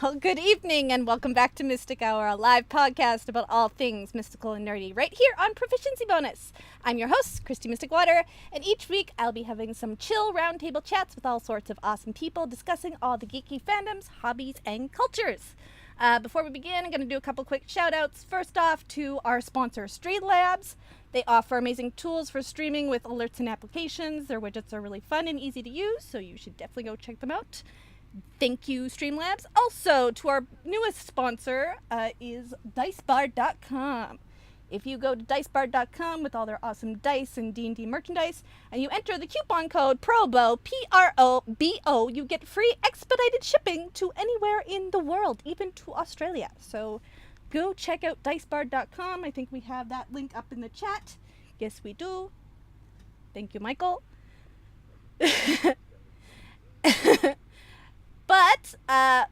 Well, good evening and welcome back to Mystichour, a live podcast about all things mystical and nerdy, right here on Proficiency Bonus. I'm your host, Kristy Mysitcwater, and each week I'll be having some chill roundtable chats with all sorts of awesome people discussing all the geeky fandoms, hobbies, and cultures. Before we begin, I'm going to do a couple quick shout-outs. First off to our sponsor, Streamlabs. They offer amazing tools for streaming with alerts and applications. Their widgets are really fun and easy to use, so you should definitely go check them out. Thank you, Streamlabs. Also, to our newest sponsor is DiceBard.com. If you go to DiceBard.com with all their awesome dice and D&D merchandise, and you enter the coupon code PROBO, P-R-O-B-O, you get free expedited shipping to anywhere in the world, even to Australia. So go check out DiceBard.com. I think we have that link up in the chat. Yes, we do. Thank you, Michael. But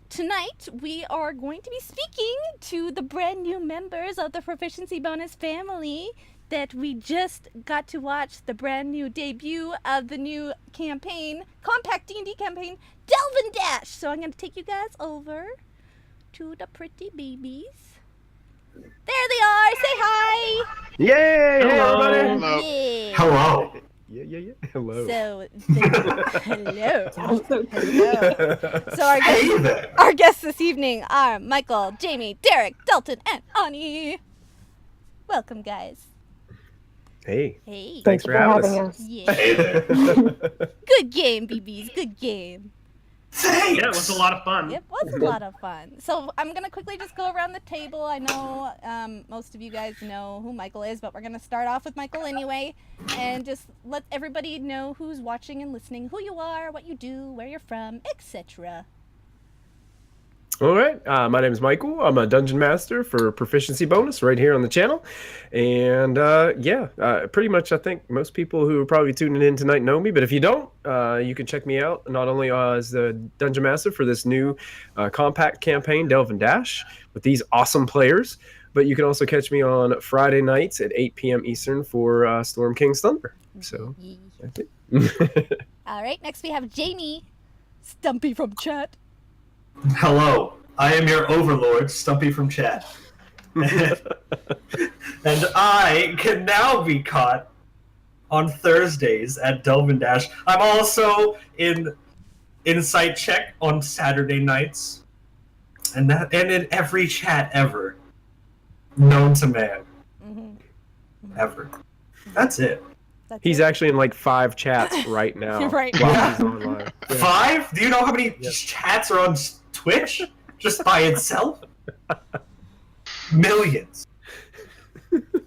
tonight we are going to be speaking to the brand new members of the Proficiency Bonus family that we just got to watch the brand new debut of the new campaign, Compact D&D campaign, Delve and Dash. So I'm going to take you guys over to the pretty babies. There they are. Say hi. Yay! Hello. Hello. Yeah. Hello. Yeah. Hello. So, hello. Hello. So Hey there. our guests this evening are Michael, Jamie, Derek, Dalton, and Ani. Welcome, guys. Hey. Hey. Thanks for having us. Yeah. Hey there. Good game, BBs. Good game. Thanks. Yeah, it was a lot of fun. It was a lot of fun. So I'm going to quickly just go around the table. I know most of you guys know who Michael is, but we're going to start off with Michael anyway. And just let everybody know who's watching and listening, who you are, what you do, where you're from, etc. All right. My name is Michael. I'm a dungeon master for Proficiency Bonus right here on the channel. And pretty much I think most people who are probably tuning in tonight know me. But if you don't, you can check me out not only as the dungeon master for this new compact campaign, Delve and Dash, with these awesome players. But you can also catch me on Friday nights at 8 p.m. Eastern for Storm King's Thunder. So that's it. All right, next we have Jamie, Stumpy from chat. Hello. I am your overlord, Stumpy from chat. And I can now be caught on Thursdays at Delvin Dash. I'm also in Insight Check on Saturday nights, and in every chat ever known to man. Ever. That's it. He's actually in like 5 chats right now. Right. While he's online. Yeah. 5? Do you know how many chats are on Twitch just by itself? Millions.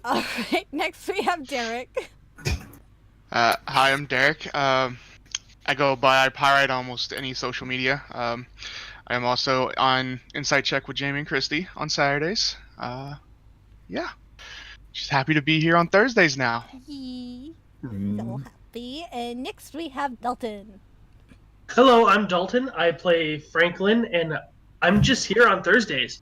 All right. Next we have Derek. Hi, I'm Derek. I go by Pyrite on almost any social media. I am also on Insight Check with Jamie and Kristy on Saturdays. Yeah. Just happy to be here on Thursdays now. Yee. So happy. And next we have Dalton. Hello, I'm Dalton. I play Franklin, and I'm just here on Thursdays.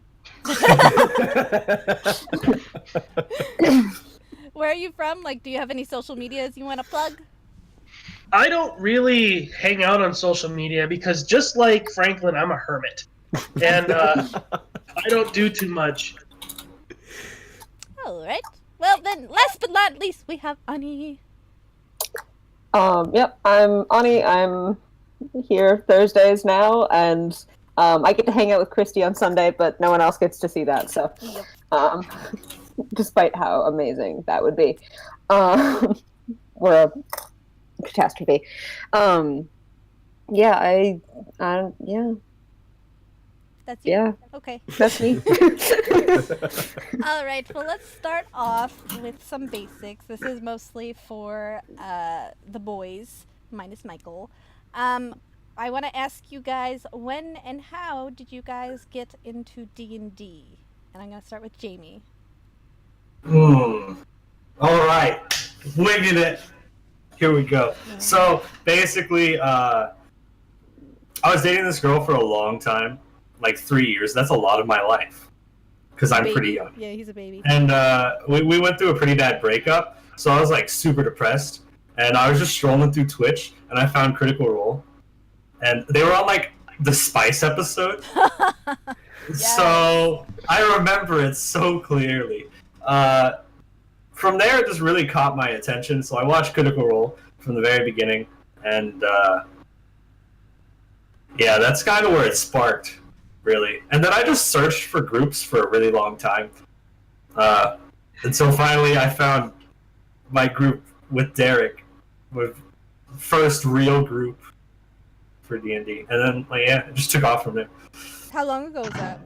Where are you from? Like, do you have any social medias you want to plug? I don't really hang out on social media because just like Franklin, I'm a hermit. And I don't do too much. All right. Well, then, last but not least, we have Ani. Yep, I'm Ani. I'm here Thursdays now, and I get to hang out with Kristy on Sunday, but no one else gets to see that, so despite how amazing that would be. We're a catastrophe. Yeah. That's you? Yeah. Okay. That's me. All right. Well, let's start off with some basics. This is mostly for the boys, minus Michael. I want to ask you guys, when and how did you guys get into D&D? And I'm going to start with Jamie. All right, winging it. Here we go. So basically, I was dating this girl for a long time, like 3 years. That's a lot of my life because I'm pretty young. Yeah, he's a baby. And we went through a pretty bad breakup, so I was like super depressed. And I was just strolling through Twitch, and I found Critical Role, and they were on like the Spice episode. Yes. So I remember it so clearly. From there, it just really caught my attention. So I watched Critical Role from the very beginning, and yeah, that's kind of where it sparked, really. And then I just searched for groups for a really long time, until finally I found my group with Derek, with first real group for D&D, and then it just took off from there. How long ago was that?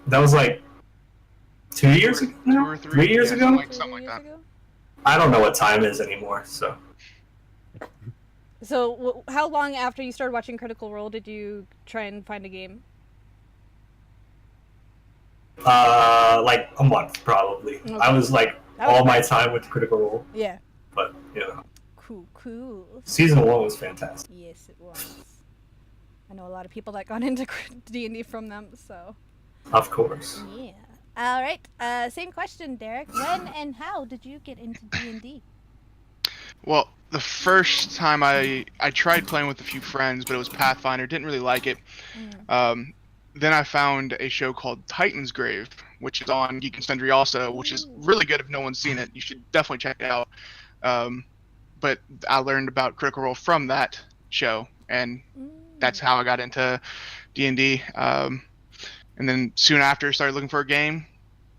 That was like 2 years ago? 2 or 3, 3 years ago? Something like that. I don't know what time is anymore, so. So, how long after you started watching Critical Role did you try and find a game? Like a month, probably. Okay. I was like all my time with Critical Role, Yeah. but you know, Cool. season 1 was fantastic. Yes, it was. I know a lot of people that got into D&D from them, so. Of course. Yeah. All right. Same question, Derek. When and how did you get into D&D? Well, the first time I tried playing with a few friends, but it was Pathfinder. Didn't really like it. Then I found a show called Titan's Grave, which is on Geek and Sundry also, which is really good if no one's seen it. You should definitely check it out. But I learned about Critical Role from that show, and that's how I got into D&D. And then soon after, started looking for a game.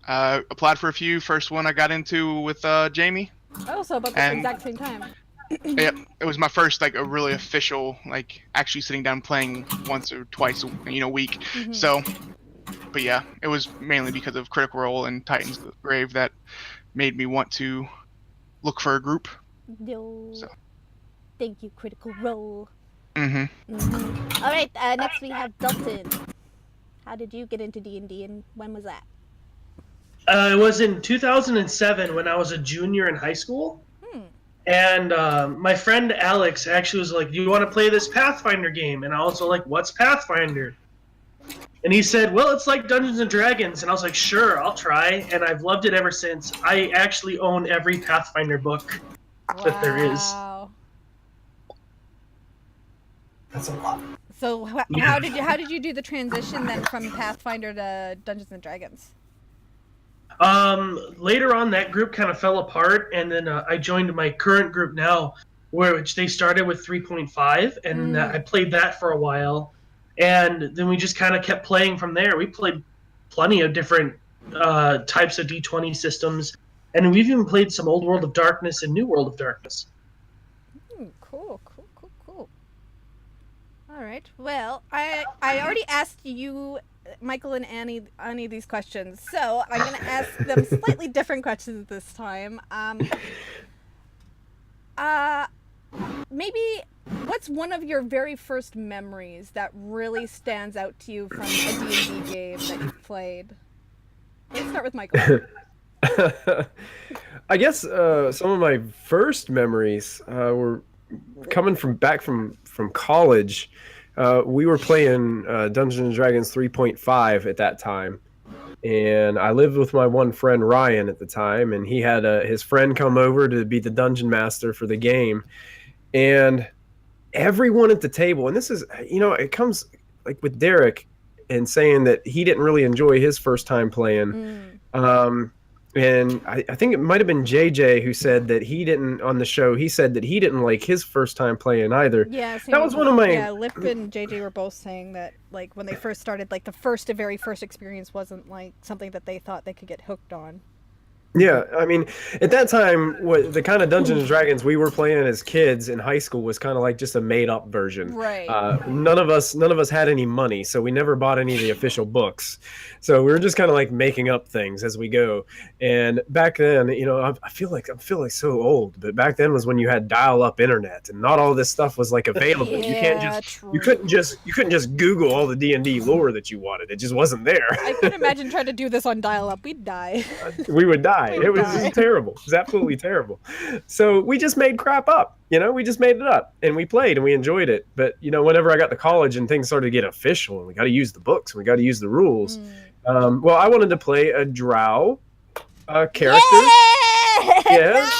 Applied for a few. First one I got into with Jamie. Oh, so about the exact same time. Yep, it was my first a really official actually sitting down playing once or twice a week. So, but yeah, it was mainly because of Critical Role and Titan's Grave that made me want to look for a group. No. So. Thank you, Critical Role. All right, next we have Dalton. How did you get into D&D and when was that? It was in 2007 when I was a junior in high school. And my friend Alex actually was like, "Do you want to play this Pathfinder game?" And I was like, "What's Pathfinder?" And he said, "Well, it's like Dungeons and Dragons." And I was like, "Sure, I'll try." And I've loved it ever since. I actually own every Pathfinder book that there is. Wow. That's a lot. So how did you do the transition then from Pathfinder to Dungeons and Dragons? Later on, that group kind of fell apart, and then I joined my current group now, which they started with 3.5, and I played that for a while, and then we just kind of kept playing from there. We played plenty of different types of D20 systems, and we've even played some Old World of Darkness and New World of Darkness. Cool. All right. Well, I already asked you, Michael and Annie these questions, so I'm going to ask them slightly different questions this time. Maybe what's one of your very first memories that really stands out to you from a D&D game that you've played? Let's start with Michael. I guess some of my first memories were coming back from college. We were playing Dungeons & Dragons 3.5 at that time, and I lived with my one friend Ryan at the time, and he had his friend come over to be the dungeon master for the game, and everyone at the table, and this is, it comes like with Derek and saying that he didn't really enjoy his first time playing. And I think it might have been JJ who said that he didn't, on the show, he said that he didn't like his first time playing either. Yeah, that was one of my... Yeah, Lip and JJ were both saying that, like, when they first started, like, the very first experience wasn't, like, something that they thought they could get hooked on. Yeah, I mean, at that time, the kind of Dungeons & Dragons we were playing as kids in high school was kind of like just a made-up version. Right. None of us had any money, so we never bought any of the official books. So we were just kind of like making up things as we go. And back then, I feel like so old, but back then was when you had dial-up internet, and not all this stuff was like available. Yeah, you couldn't just Google all the D&D lore that you wanted. It just wasn't there. I could imagine trying to do this on dial-up. We'd die. We would die. It was terrible. It was absolutely terrible. So we just made crap up. We just made it up, and we played, and we enjoyed it. But whenever I got to college and things started to get official, and we got to use the books, and we got to use the rules. Well, I wanted to play a drow character. Yes.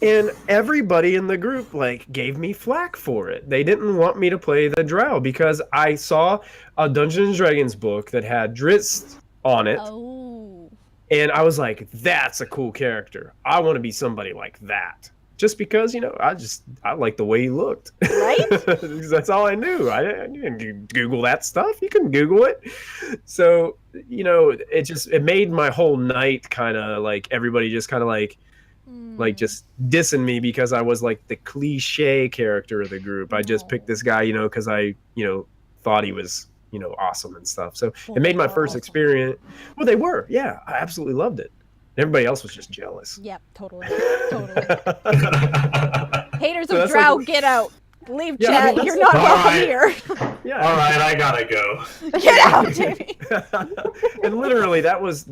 And everybody in the group gave me flack for it. They didn't want me to play the drow because I saw a Dungeons & Dragons book that had Drizzt on it. Oh. And I was like, that's a cool character. I want to be somebody like that. Just because, I like the way he looked. Right? That's all I knew. I didn't Google that stuff. You can Google it. So, it made my whole night kind of like everybody just kind of like just dissing me because I was like the cliche character of the group. I just picked this guy, because I, thought he was, awesome and stuff. So it made my first experience. Well, they were. Yeah, I absolutely loved it. Everybody else was just jealous. Yep, totally. Haters of drow, get out. Leave chat. You're not welcome here. Yeah. All right, I gotta go. Get out, Jamie. And literally, that's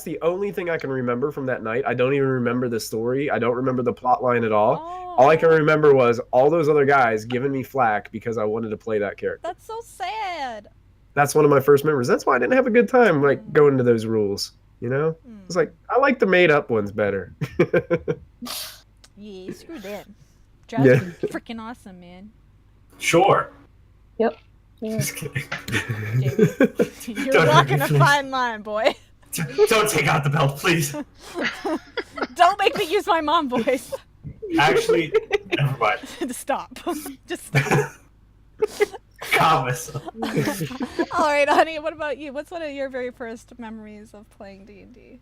the only thing I can remember from that night. I don't even remember the story. I don't remember the plot line at all. Oh. All I can remember was all those other guys giving me flack because I wanted to play that character. That's so sad. That's one of my first memories. That's why I didn't have a good time going to those rules. It's like I like the made up ones better. Yeah, screw that. Drow's freaking awesome, man. Sure. Yep. Yeah. Just kidding. Jamie, you're walking a fine line, boy. Don't take out the belt, please. Don't make me use my mom voice. Actually, never mind. Stop. Just stop. Calm myself. All right, honey. What about you? What's one of your very first memories of playing D&D?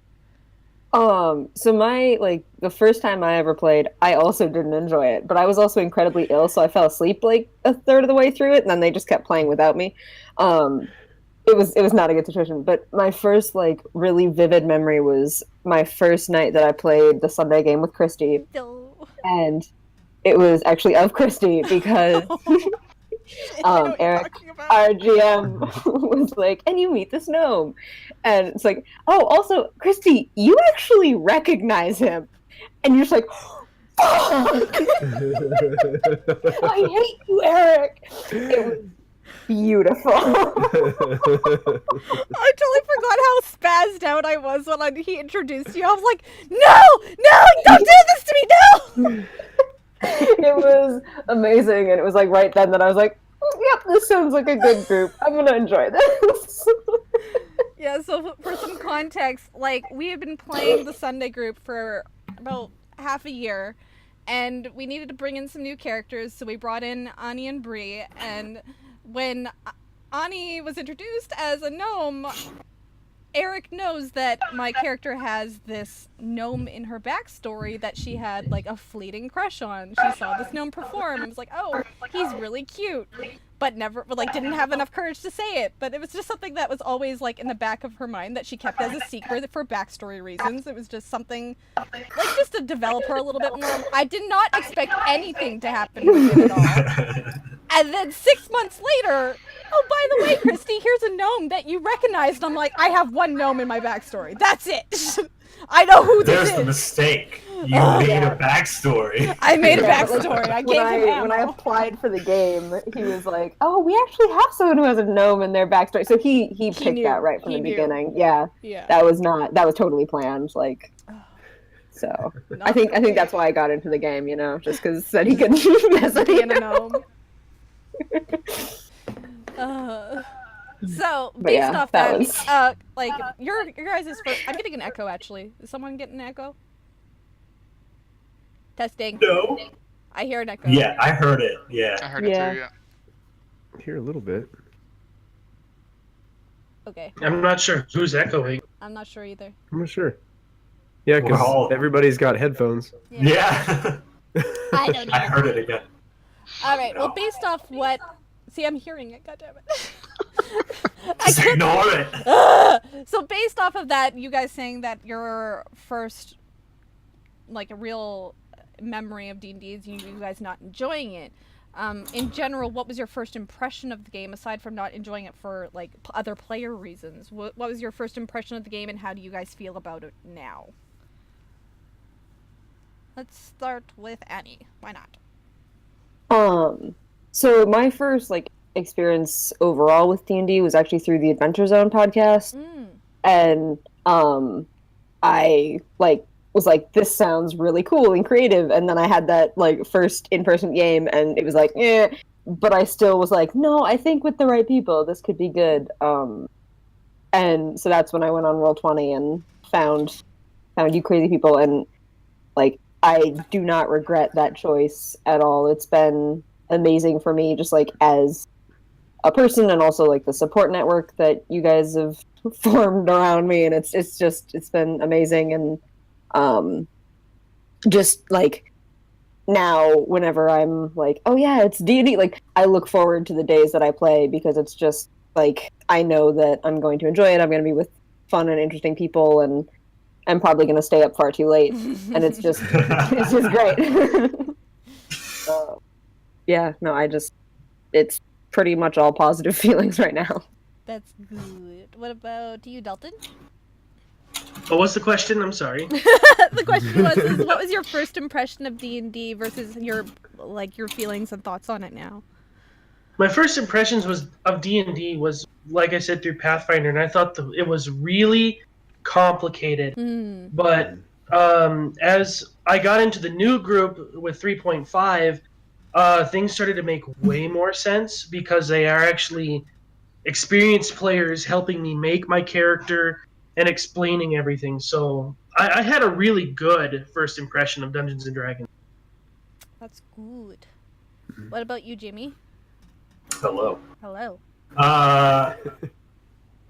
So the first time I ever played, I also didn't enjoy it, but I was also incredibly ill, so I fell asleep a third of the way through it, and then they just kept playing without me. It was not a good situation, but my first really vivid memory was my first night that I played the Sunday game with Kristy, and it was actually of Kristy because Eric, our GM, was like, and you meet this gnome. And it's like, oh, also, Kristy, you actually recognize him. And you're just like, fuck! I hate you, Eric! It was beautiful. I totally forgot how spazzed out I was when he introduced you. I was like, no, don't do this to me, no! It was amazing, and it was right then that I was like, yep, this sounds like a good group. I'm gonna enjoy this. Yeah, so for some context, like, we have been playing the Sunday group for about half a year, and we needed to bring in some new characters, so we brought in Ani and Bree, and when Ani was introduced as a gnome, Eric knows that my character has this gnome in her backstory that she had, like, a fleeting crush on. She saw this gnome perform and was like, oh, he's really cute, but never, like, didn't have enough courage to say it. But it was just something that was always, like, in the back of her mind that she kept as a secret for backstory reasons. It was just something, like, just to develop her a little bit more. I did not expect anything to happen with it at all. And then 6 months later, oh, by the way, Kristy, here's a gnome that you recognized. I'm like, I have one gnome in my backstory. That's it. I know who this is. There's the mistake. You made a backstory. I made a backstory. I gave him ammo. When I applied for the game, he was like, "Oh, we actually have someone who has a gnome in their backstory." So he picked knew. that right from He the knew. beginning. Yeah, Yeah. that was totally planned. Like, so I think that's why I got into the game. You know, just because said he could mess with Being you. a gnome. So But based yeah, off that that, was- like your guys' first. I'm getting an echo actually. Is someone getting an echo? Testing. No. I hear an echo. Yeah, I heard it. I Yeah. heard it Yeah. too, yeah. Here a little bit. Okay. I'm not sure who's echoing. I'm not sure either. I'm not sure. Yeah, We're all- because everybody's got headphones. Yeah. I don't know. I heard it again. All right. Well, based off what. See, I'm hearing it. God damn it. I Just can't. ignore it. So based off of that, you guys saying that your first, like, a real memory of D&D is you guys not enjoying it. In general, what was your first impression of the game aside from not enjoying it for, like, other player reasons? What was your first impression of the game, and how do you guys feel about it now? Let's start with Annie. Why not? So my first experience overall with D&D was actually through the Adventure Zone podcast, and I was like, this sounds really cool and creative, and then I had that first in-person game, and it was like, but I still was like, no, I think with the right people this could be good. And so that's when I went on Roll20 and found you crazy people, and I do not regret that choice at all. It's been amazing for me, just as a person, and also the support network that you guys have formed around me, and it's been amazing. And just now, whenever I'm oh yeah, it's D&D, I look forward to the days that I play, because it's just I know that I'm going to enjoy it. I'm going to be with fun and interesting people, and I'm probably going to stay up far too late, and it's just great. Yeah, no, it's pretty much all positive feelings right now. That's good. What about you, Dalton? What was the question? I'm sorry. The question was, what was your first impression of D&D versus your feelings and thoughts on it now? My first impressions of D&D was, like I said, through Pathfinder, and I thought it was really complicated. But as I got into the new group with 3.5, things started to make way more sense, because they are actually experienced players helping me make my character and explaining everything. So I had a really good first impression of Dungeons & Dragons. That's good. What about you, Jimmy? Hello. Hello.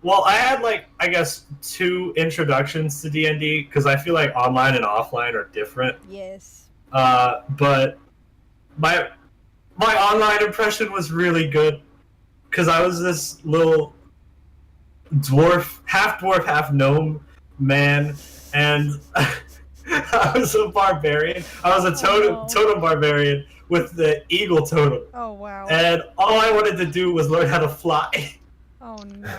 Well, I had I guess 2 introductions to D&D, because I feel like online and offline are different. Yes. But my online impression was really good, because I was this little half dwarf, half gnome man, and I was a barbarian. I was a totem barbarian with the eagle totem. Oh, wow. And all I wanted to do was learn how to fly. Oh, no.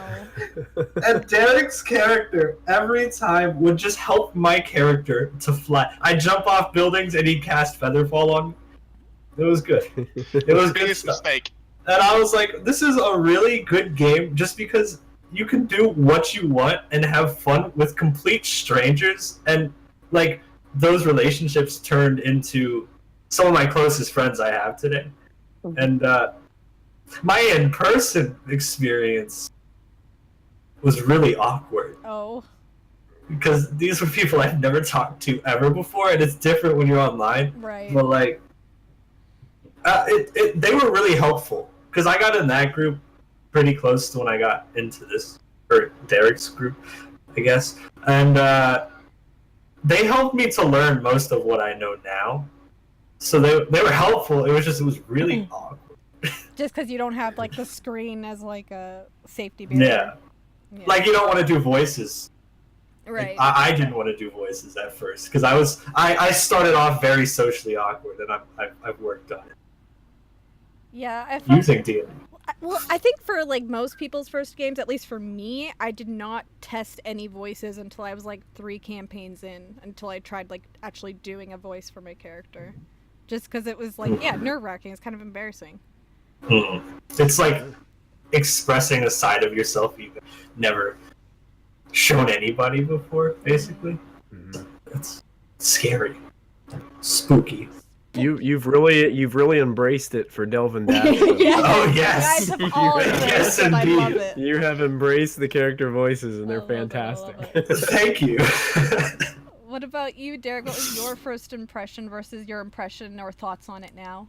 And Derek's character every time would just help my character to fly. I'd jump off buildings and he'd cast Featherfall on me. It was good. It was good Biggest stuff. mistake. And I was like, this is a really good game, just because you can do what you want and have fun with complete strangers. And those relationships turned into some of my closest friends I have today. And my in-person experience, was really awkward. Oh. Because these were people I've never talked to ever before, and it's different when you're online. Right. But like, they were really helpful because I got in that group pretty close to when I got into this, or Derek's group, I guess, and they helped me to learn most of what I know now. So they were helpful. It was really awkward. Just because you don't have like the screen as like a safety barrier. Yeah. Like you don't want to do voices. Right. I didn't want to do voices at first because I started off very socially awkward, and I've worked on it. Yeah, I Using D&D. Well, I think for like most people's first games, at least for me, I did not test any voices until I was like 3 campaigns in, until I tried like actually doing a voice for my character. Just because it was like, yeah, nerve-wracking. It's kind of embarrassing. It's like expressing a side of yourself you've never shown anybody before, basically. It's scary. Spooky. You've really embraced it for Delvin Dash. Yeah. Oh yes, You guys have all embraced yes it. I love indeed. it. You have embraced the character voices, and they're I love it, I fantastic. love it. Thank you. What about you, Derek? What was your first impression versus your impression or thoughts on it now?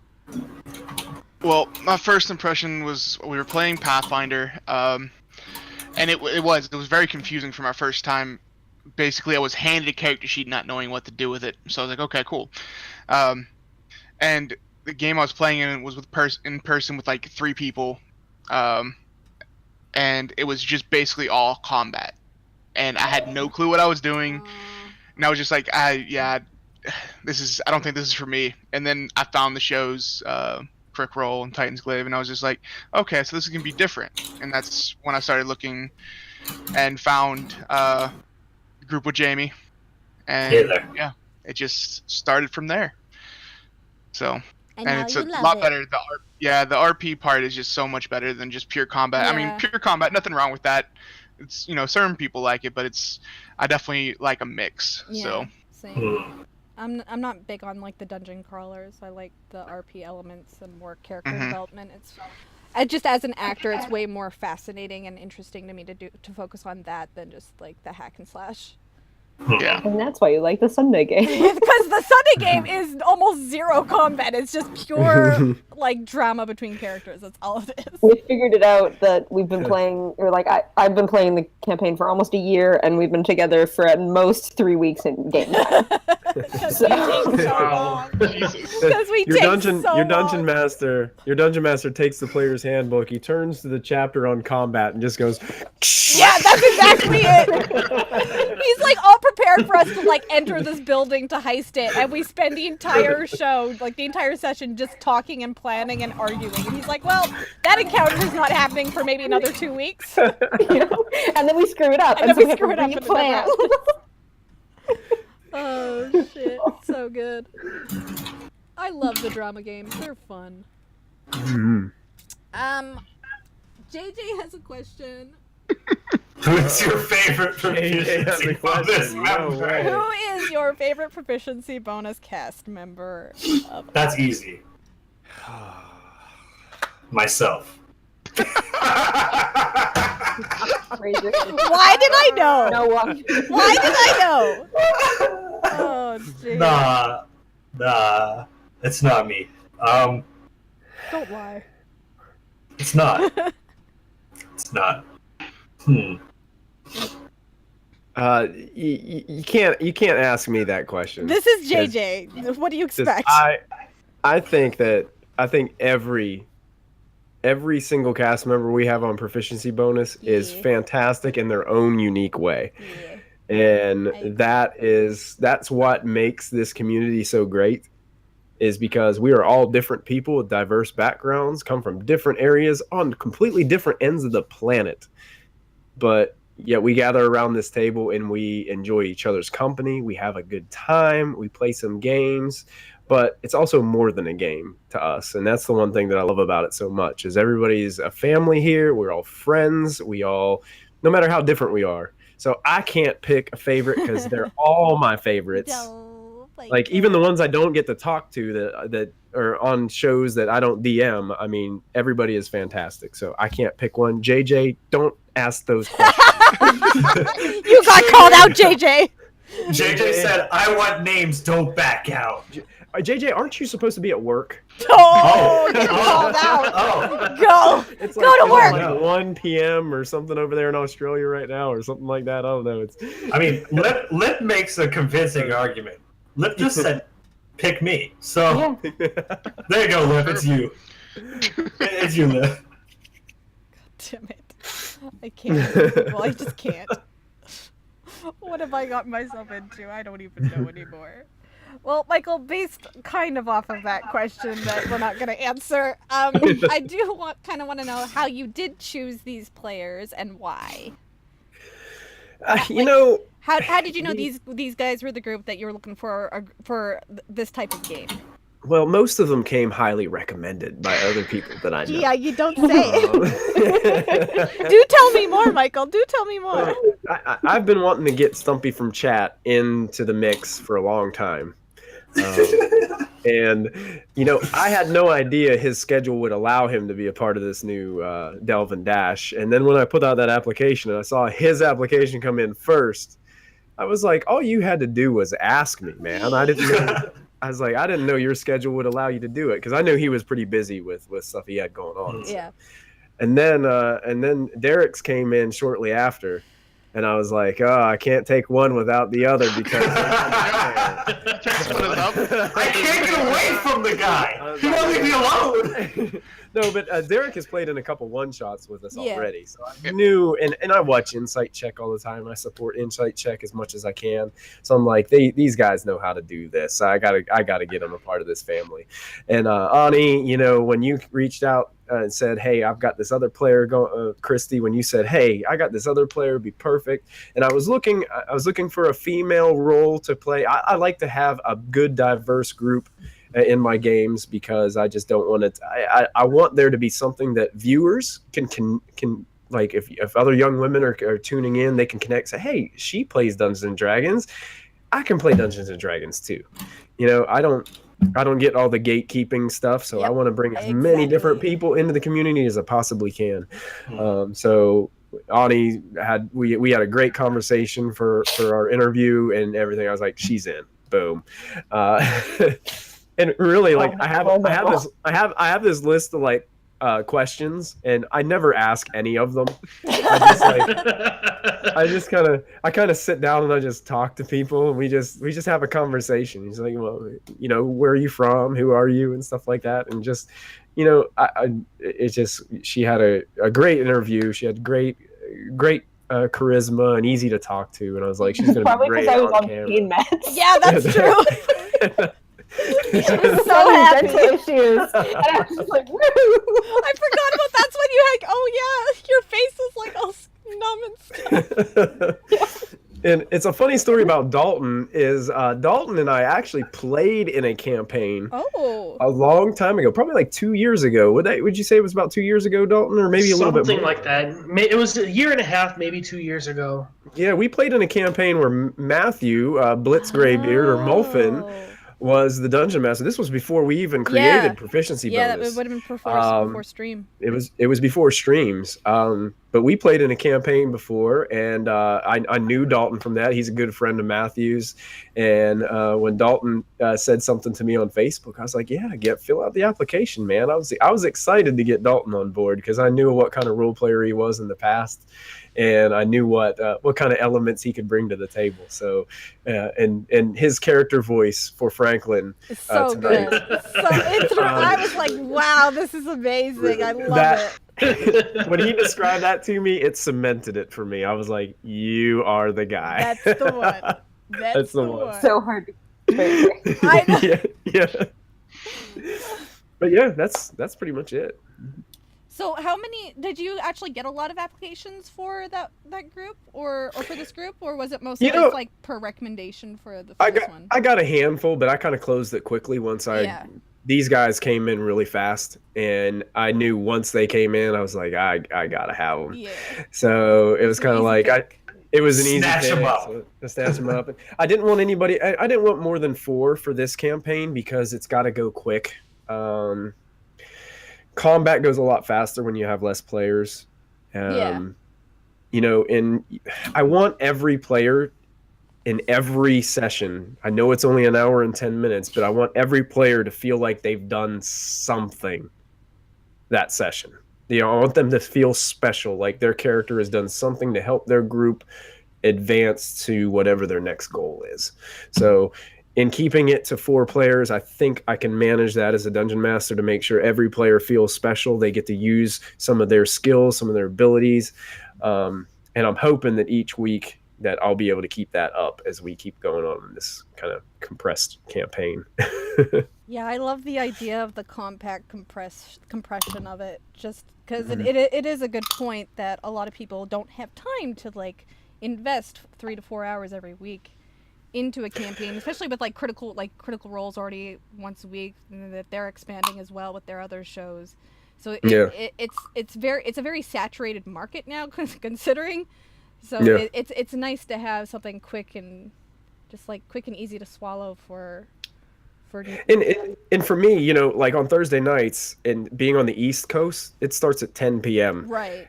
Well, my first impression was we were playing Pathfinder, and it was very confusing for my first time. Basically, I was handed a character sheet not knowing what to do with it, so I was like, okay, cool. And the game I was playing in was in person with like 3 people, and it was just basically all combat, and I had no clue what I was doing, and I was just like, I don't think this is for me. And then I found the shows, Crick Roll and Titan's Glaive, and I was just like, okay, so this is gonna be different. And that's when I started looking and found a group with Jamie, and yeah, it just started from there. So, and it's a lot better. The RP part is just so much better than just pure combat. Yeah. I mean, pure combat, nothing wrong with that. It's, certain people like it, but I definitely like a mix. Yeah, so same. I'm not big on like the dungeon crawlers. I like the RP elements and more character development. It's just as an actor, it's way more fascinating and interesting to me to focus on that than just like the hack and slash. Yeah. And that's why you like the Sunday game. Because the Sunday game is almost zero combat. It's just pure like drama between characters. That's all it is. We figured it out that we've been playing, or like I've been playing the campaign for almost a year, and we've been together for at most 3 weeks in game time. Because we take so long. Because we take so your dungeon long. master takes the player's handbook. He turns to the chapter on combat and just goes, Yeah, that's exactly it. He's like all prepared for us to like enter this building to heist it, and we spend the entire show, like the entire session, just talking and planning and arguing. And he's like, "Well, that encounter is not happening for maybe another 2 weeks." And then we screw it up, And and then so we screw it up have and to it never replan. Oh shit, so good. I love the drama games. They're fun. JJ has a question. Who's your favorite proficiency bonus No member? way. Who is your favorite proficiency bonus cast member? That's easy. Myself. Why did I know? No one. Why did I know? Oh, jeez. Nah, it's not me. Don't lie. It's not. It's not. you can't ask me that question. This is JJ. What do you expect? I think every single cast member we have on proficiency bonus is fantastic in their own unique way. Yeah. And that's what makes this community so great, is because we are all different people with diverse backgrounds, come from different areas on completely different ends of the planet. But yet we gather around this table and we enjoy each other's company. We have a good time. We play some games, but it's also more than a game to us. And that's the one thing that I love about it so much, is everybody's a family here. We're all friends. No matter how different we are. So I can't pick a favorite because they're all my favorites. Like even the ones I don't get to talk to that are on shows that I don't DM. I mean, everybody is fantastic. So I can't pick one. JJ, don't ask those questions. You got called out, JJ. JJ said, "I want names. Don't back out." JJ, aren't you supposed to be at work? Oh, get called out. Oh. Go. It's Go to work. Like 1 p.m. or something over there in Australia right now, or something like that. I don't know. I mean, Lip makes a convincing argument. Lip just said, "Pick me." So there you go, Lip. It's you. It's you, Lip. Damn it. I can't. Well, I just can't. What have I got myself into? I don't even know anymore. Well, Michael, based kind of off of that question that we're not going to answer, I do want to know how you did choose these players and why. How did you know these guys were the group that you were looking for this type of game? Well, most of them came highly recommended by other people that I know. Yeah, you don't say. Do tell me more, Michael. Do tell me more. I've been wanting to get Stumpy from chat into the mix for a long time. And, I had no idea his schedule would allow him to be a part of this new Delve and Dash. And then when I put out that application and I saw his application come in first, I was like, all you had to do was ask me, man. I didn't know your schedule would allow you to do it, because I knew he was pretty busy with stuff he had going on. Yeah. And then Derek's came in shortly after. And I was like, oh, I can't take one without the other because I can't get away from the guy. He won't leave me alone. No, but Derek has played in a couple one-shots with us already. So I Yeah. knew, and I watch Insight Check all the time. I support Insight Check as much as I can. So I'm like, these guys know how to do this. So I gotta get them a part of this family. And Ani, when you reached out and said, hey, I've got this other player going, Kristy, when you said, hey, I got this other player, be perfect. And I was looking for a female role to play. I like to have a good, diverse group in my games, because I just don't want it. I want there to be something that viewers can like, if other young women are tuning in, they can connect, say, hey, she plays Dungeons and Dragons, I can play Dungeons and Dragons too. I don't get all the gatekeeping stuff, so I want to bring as many different people into the community as I possibly can. So Ani we had a great conversation for our interview and everything. I was like, she's in. Boom. And really, like, I have this list of like questions, and I never ask any of them. I just kind of sit down and I just talk to people, and we just have a conversation. He's like, well, where are you from? Who are you? And stuff like that. And just, she had a great interview. She had great charisma and easy to talk to. And I was like, she's going to be great on camera. Yeah, that's true. She was so happy. Issues. And I was just like, woo! I forgot about that's when you like, oh yeah, your face is like all numb and stuff. And it's a funny story about Dalton. Is Dalton and I actually played in a campaign a long time ago, probably like 2 years ago. Would you say it was about 2 years ago, Dalton, or maybe a little bit more? Something like that. It was a year and a half, maybe 2 years ago. Yeah, we played in a campaign where Matthew Blitz Graybeard or Mulfin was the dungeon master. This was before we even created Proficiency Bonus. Yeah, that would have been before stream. It was before streams. But we played in a campaign before, and I knew Dalton from that. He's a good friend of Matthew's. And when Dalton said something to me on Facebook, I was like, yeah, fill out the application, man. I was excited to get Dalton on board, because I knew what kind of role player he was in the past. And I knew what kind of elements he could bring to the table. So, and his character voice for Franklin is so tonight. good. I was like, wow, this is amazing. I love it. When he described that to me, it cemented it for me. I was like, you are the guy. That's the one. That's the one. So hard to I know. Yeah. But yeah, that's pretty much it. So how many did you actually get? A lot of applications for that group or for this group, or was it mostly just like per recommendation for the first one? I got a handful, but I kind of closed it quickly once these guys came in really fast, and I knew once they came in, I was like, I gotta have them. Yeah. So it was kind of like it was an easy snatch them up. So to snatch them up. I didn't want anybody. I didn't want more than 4 for this campaign, because it's got to go quick. Combat goes a lot faster when you have less players. and I want every player in every session. I know it's only an hour and 10 minutes, but I want every player to feel like they've done something that session. I want them to feel special, like their character has done something to help their group advance to whatever their next goal is. So in keeping it to 4 players, I think I can manage that as a dungeon master to make sure every player feels special. They get to use some of their skills, some of their abilities. And I'm hoping that each week that I'll be able to keep that up as we keep going on in this kind of compressed campaign. Yeah, I love the idea of the compact compression of it, just because it is a good point that a lot of people don't have time to like invest 3 to 4 hours every week into a campaign, especially with critical roles already once a week, and that they're expanding as well with their other shows. So it's a very saturated market now, considering. So it's nice to have something quick and easy to swallow for. And for me, like on Thursday nights and being on the East Coast, it starts at 10 p.m. Right.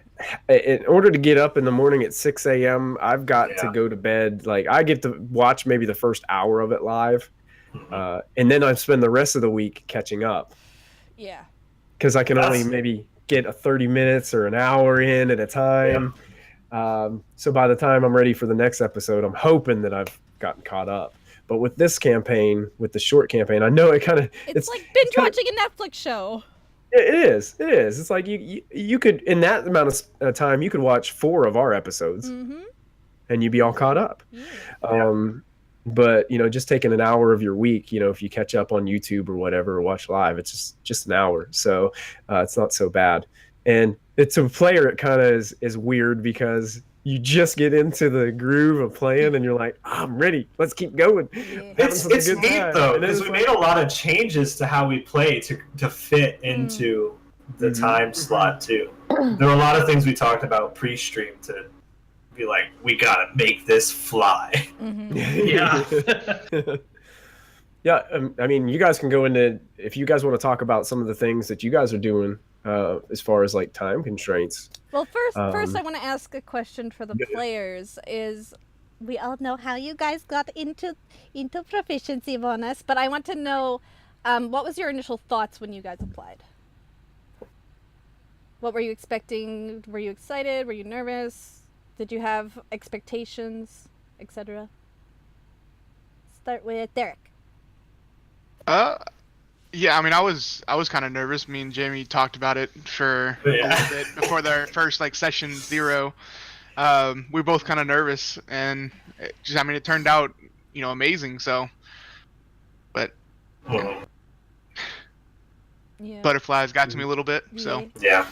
In order to get up in the morning at 6 a.m., I've got to go to bed. Like I get to watch maybe the first hour of it live, and then I spend the rest of the week catching up. Yeah. Because I can only maybe get a 30 minutes or an hour in at a time. Yeah. So by the time I'm ready for the next episode, I'm hoping that I've gotten caught up. But with this campaign, with the short campaign, I know it's like binge watching a Netflix show. It is. It's like you could, in that amount of time, you could watch 4 of our episodes, and you'd be all caught up. Yeah. But just taking an hour of your week, if you catch up on YouTube or whatever, or watch live, it's just an hour. So it's not so bad. And it's a player. It kind of is weird because you just get into the groove of playing and you're like, I'm ready. Let's keep going. Yeah. It's neat though, because we made a lot of changes to how we play to fit into the time slot too. There were a lot of things we talked about pre-stream to be like, we gotta make this fly. Yeah. I mean, you guys can go into, if you guys want to talk about some of the things that you guys are doing as far as like time constraints. Well, first I want to ask a question for the players. Is we all know how you guys got into proficiency bonus, but I want to know what was your initial thoughts when you guys applied? What were you expecting? Were you excited? Were you nervous? Did you have expectations, etc.? Start with Derek. Yeah, I mean, I was kind of nervous. Me and Jamie talked about it for a little bit before their first session 0. We were both kind of nervous, and it turned out amazing. So, but butterflies got to me a little bit. So yeah.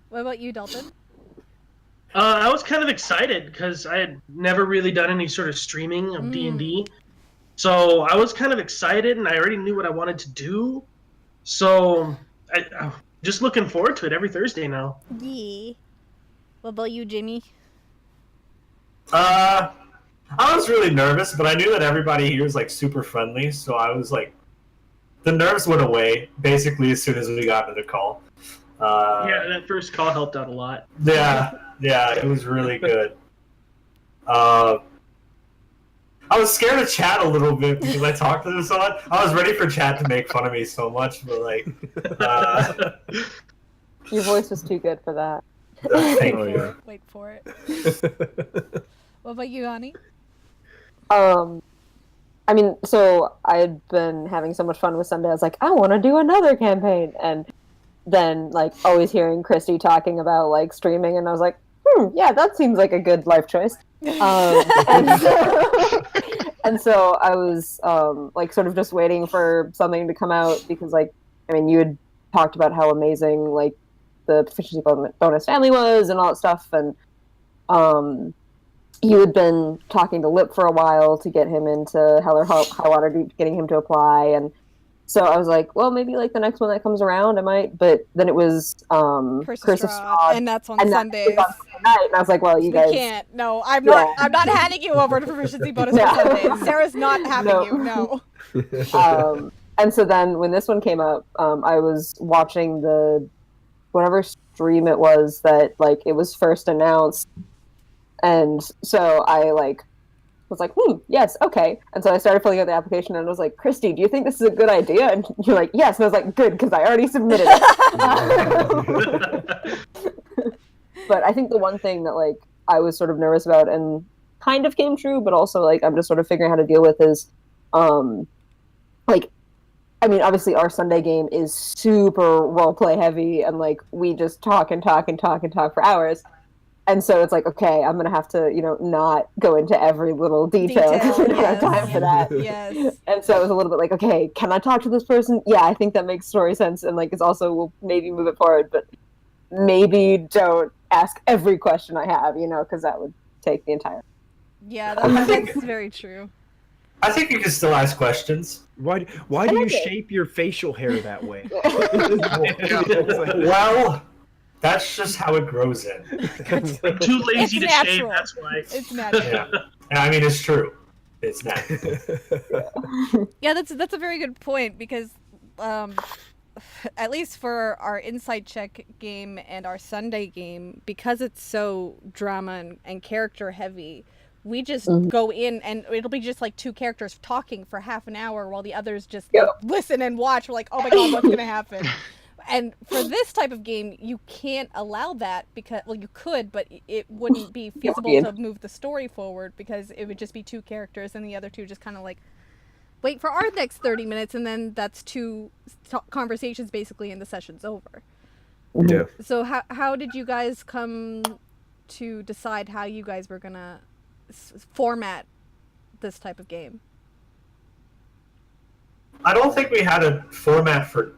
What about you, Dalton? I was kind of excited because I had never really done any sort of streaming of D&D. So I was kind of excited, and I already knew what I wanted to do. So I'm just looking forward to it every Thursday now. Yeah. What about you, Jimmy? I was really nervous, but I knew that everybody here was super friendly, so I was the nerves went away basically as soon as we got into the call. That first call helped out a lot. Yeah, it was really good. I was scared of chat a little bit because I talked to them so much. I was ready for chat to make fun of me so much, but your voice was too good for that. Wait for it. What about you, Ani? I mean, so I had been having so much fun with Sunday. I was like, I want to do another campaign, and then always hearing Kristy talking about streaming, and I was like, yeah, that seems like a good life choice. And so I was sort of just waiting for something to come out because you had talked about how amazing the proficiency bonus family was and all that stuff, and you had been talking to Lip for a while to get him into Hell or High Water, getting him to apply, and so I was like, well, maybe the next one that comes around I might, but then it was Curse of Strahd, and that's on Sundays. On Sunday night, and I was like, well, you guys can't. No, I'm not handing you over to proficiency bonus for Sundays. Sarah's not having you. No. And so then when this one came up, I was watching the whatever stream it was that like it was first announced, and so I like was like, yes, okay. And so I started filling out the application and I was like, Kristy, do you think this is a good idea? And you're like, yes. And I was like, good, because I already submitted it. But I think the one thing that like I was sort of nervous about and kind of came true, but also like I'm just sort of figuring out how to deal with is like, I mean, obviously our Sunday game is super roleplay heavy and like we just talk and talk and talk and talk for hours. And so it's like, okay, I'm going to have to, not go into every little detail because we don't have time for that. Yes. And so it was a little bit like, okay, can I talk to this person? Yeah, I think that makes story sense. And like, it's also, we'll maybe move it forward, but maybe don't ask every question I have, because that would take the entire. Yeah, that's very true. I think you can still ask questions. Why do you shape your facial hair that way? Well, that's just how it grows in. I'm too lazy to shave, that's why. It's natural. Yeah. I mean, it's true. It's natural. Yeah, that's a very good point because at least for our Insight Check game and our Sunday game, because it's so drama and character heavy, we just go in and it'll be just like two characters talking for half an hour while the others just like, listen and watch. We're like, oh my god, what's going to happen? And for this type of game, you can't allow that because, well, you could, but it wouldn't be feasible to move the story forward because it would just be two characters and the other two just kind of like wait for our next 30 minutes and then that's two conversations basically and the session's over. Yeah. So how did you guys come to decide how you guys were going to format this type of game? I don't think we had a format for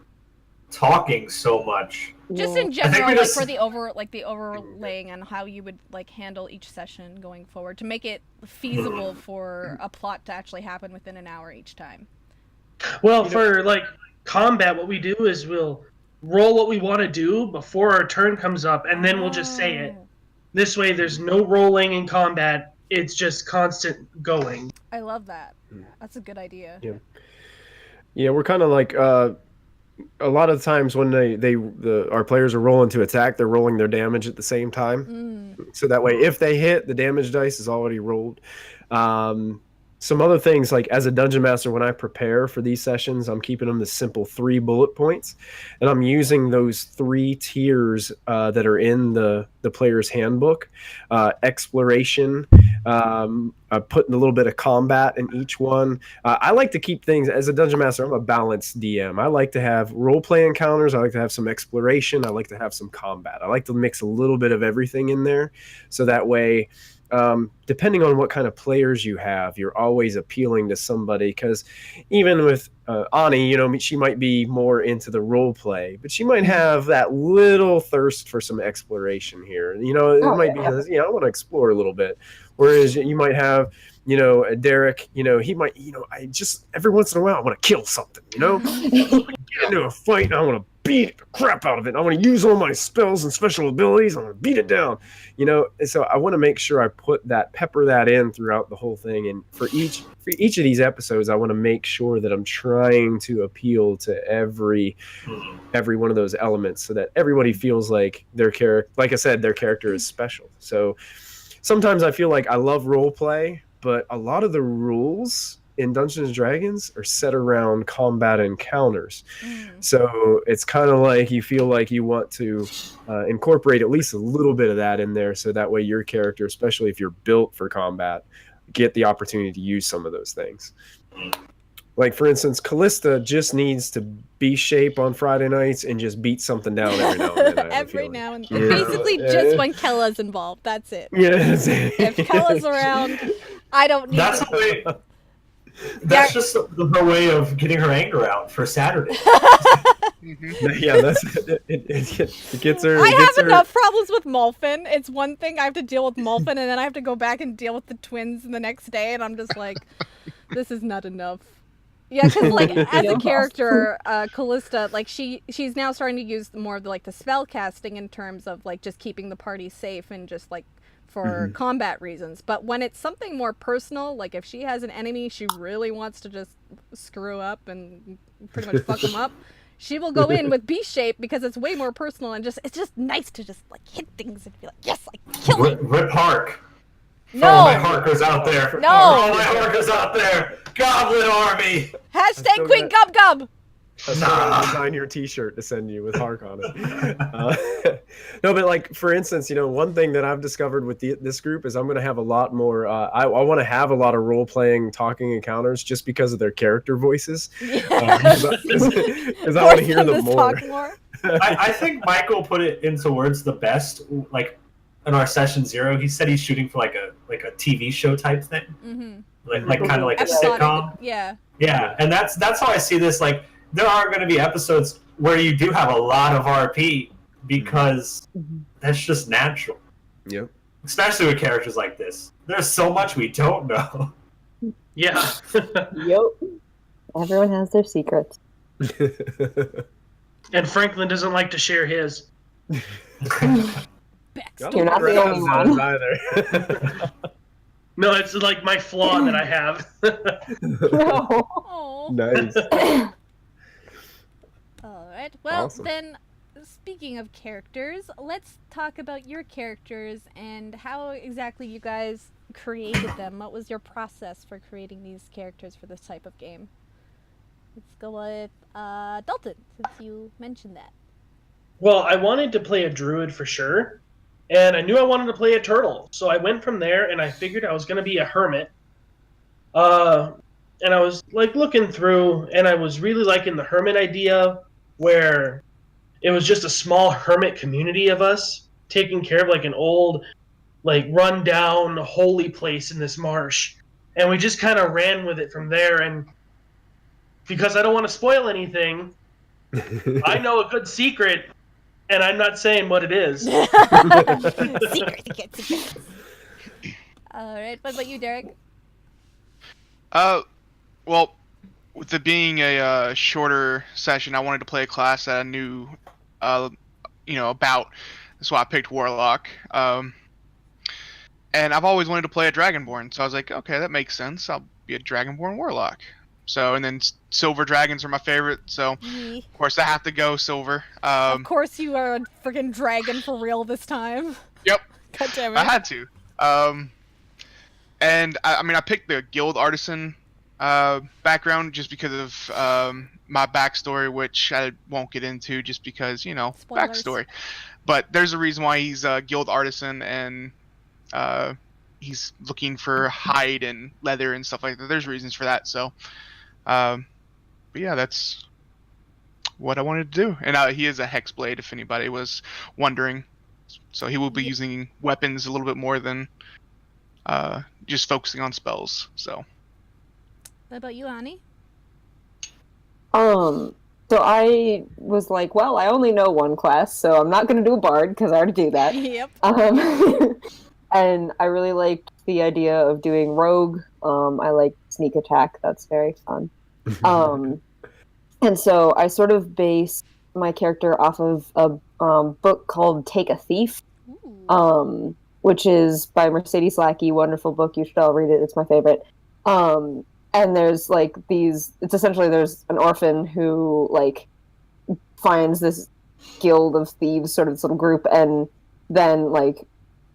talking so much. Just in general, like for the overlaying and how you would like handle each session going forward to make it feasible for a plot to actually happen within an hour each time. Well, for like combat, what we do is we'll roll what we want to do before our turn comes up, and then we'll just say it. This way, there's no rolling in combat. It's just constant going. I love that. That's a good idea. Yeah, we're kind of like a lot of times when our players are rolling to attack, they're rolling their damage at the same time. So that way, if they hit, the damage dice is already rolled. Some other things, like as a dungeon master, when I prepare for these sessions, I'm keeping them the simple 3 bullet points, and I'm using those 3 tiers that are in the player's handbook. Exploration, putting a little bit of combat in each one. I like to keep things, as a dungeon master, I'm a balanced DM. I like to have role-play encounters. I like to have some exploration. I like to have some combat. I like to mix a little bit of everything in there, so that way, depending on what kind of players you have, you're always appealing to somebody. Because even with Ani, she might be more into the role play, but she might have that little thirst for some exploration here. It might be, I want to explore a little bit. Whereas you might have, Derek, he might, I just, every once in a while, I want to kill something, get into a fight and I want to beat the crap out of it. I want to use all my spells and special abilities. I'm going to beat it down, And so I want to make sure I pepper that in throughout the whole thing. And for each of these episodes, I want to make sure that I'm trying to appeal to every one of those elements so that everybody feels like their character, like I said, their character is special. So sometimes I feel like I love role play, but a lot of the rules in Dungeons & Dragons are set around combat encounters. So it's kind of like you feel like you want to incorporate at least a little bit of that in there, so that way your character, especially if you're built for combat, get the opportunity to use some of those things. Like, for instance, Callista just needs to be shape on Friday nights and just beat something down every now and then. Every now and then. Basically, just when Kella's involved. That's it. Yes. If Kella's around, I don't need That's just her way of getting her anger out for Saturday. Yeah, it gets her. I have enough problems with Molfin. It's one thing I have to deal with Molfin, and then I have to go back and deal with the twins the next day, and I'm just like, this is not enough. Yeah, because like as a character, Callista, like she's now starting to use more of the spell casting in terms of like just keeping the party safe and just like for combat reasons. But when it's something more personal, like if she has an enemy she really wants to just screw up and pretty much fuck them up, she will go in with B shape because it's way more personal and it's just nice to just like hit things and be like, yes, I killed it. Rip Hark. No. For all my Harkers out there. No. For all my Harkers out there. Goblin Army. Hashtag Queen Gub Gub. Design your T-shirt to send you with Hark on it. No, but like for instance, one thing that I've discovered with this group is I'm going to have a lot more. I want to have a lot of role-playing, talking encounters just because of their character voices. Because I want to hear them more. I think Michael put it into words the best. Like in our session 0, he said he's shooting for like a TV show type thing, like kind of like a sitcom. Yeah. Yeah, and that's how I see this. Like, there are going to be episodes where you do have a lot of RP because that's just natural. Yep. Especially with characters like this. There's so much we don't know. Yeah. Yep. Everyone has their secrets. And Franklin doesn't like to share his. You're not the only one. Either. No, it's like my flaw that I have. Oh. Nice. All right. Well, Awesome. then, speaking of characters, let's talk about your characters and how exactly you guys created them. What was your process for creating these characters for this type of game? Let's go with Dalton, since you mentioned that. Well, I wanted to play a druid for sure, and I knew I wanted to play a turtle. So I went from there, and I figured I was going to be a hermit. And I was like looking through, and I was really liking the hermit idea, where it was just a small hermit community of us taking care of like an old, like run down holy place in this marsh, and we just kind of ran with it from there. And because I don't want to spoil anything, I know a good secret, and I'm not saying what it is. Secret. All right. What about you, Derek? Well, with it being a shorter session, I wanted to play a class that I knew, about. That's why I picked Warlock. And I've always wanted to play a Dragonborn, so I was like, okay, that makes sense. I'll be a Dragonborn Warlock. So, and then Silver Dragons are my favorite, so of course I have to go Silver. Of course you are a freaking dragon for real this time. Yep. God damn it. I had to. And I picked the Guild Artisan background just because of my backstory, which I won't get into just because, Spoilers. backstory. But there's a reason why he's a Guild Artisan, and he's looking for hide and leather and stuff like that. There's reasons for that. So, but yeah, that's what I wanted to do. And he is a Hexblade, if anybody was wondering. So he will be using weapons a little bit more than just focusing on spells. So. What about you, Ani? So I was like, well, I only know one class, so I'm not going to do a bard because I already do that. Yep. And I really liked the idea of doing rogue. I like sneak attack. That's very fun. And so I sort of based my character off of a book called Take a Thief, which is by Mercedes Lackey. Wonderful book. You should all read it. It's my favorite. And there's like it's essentially there's an orphan who like finds this guild of thieves, sort of this little group, and then like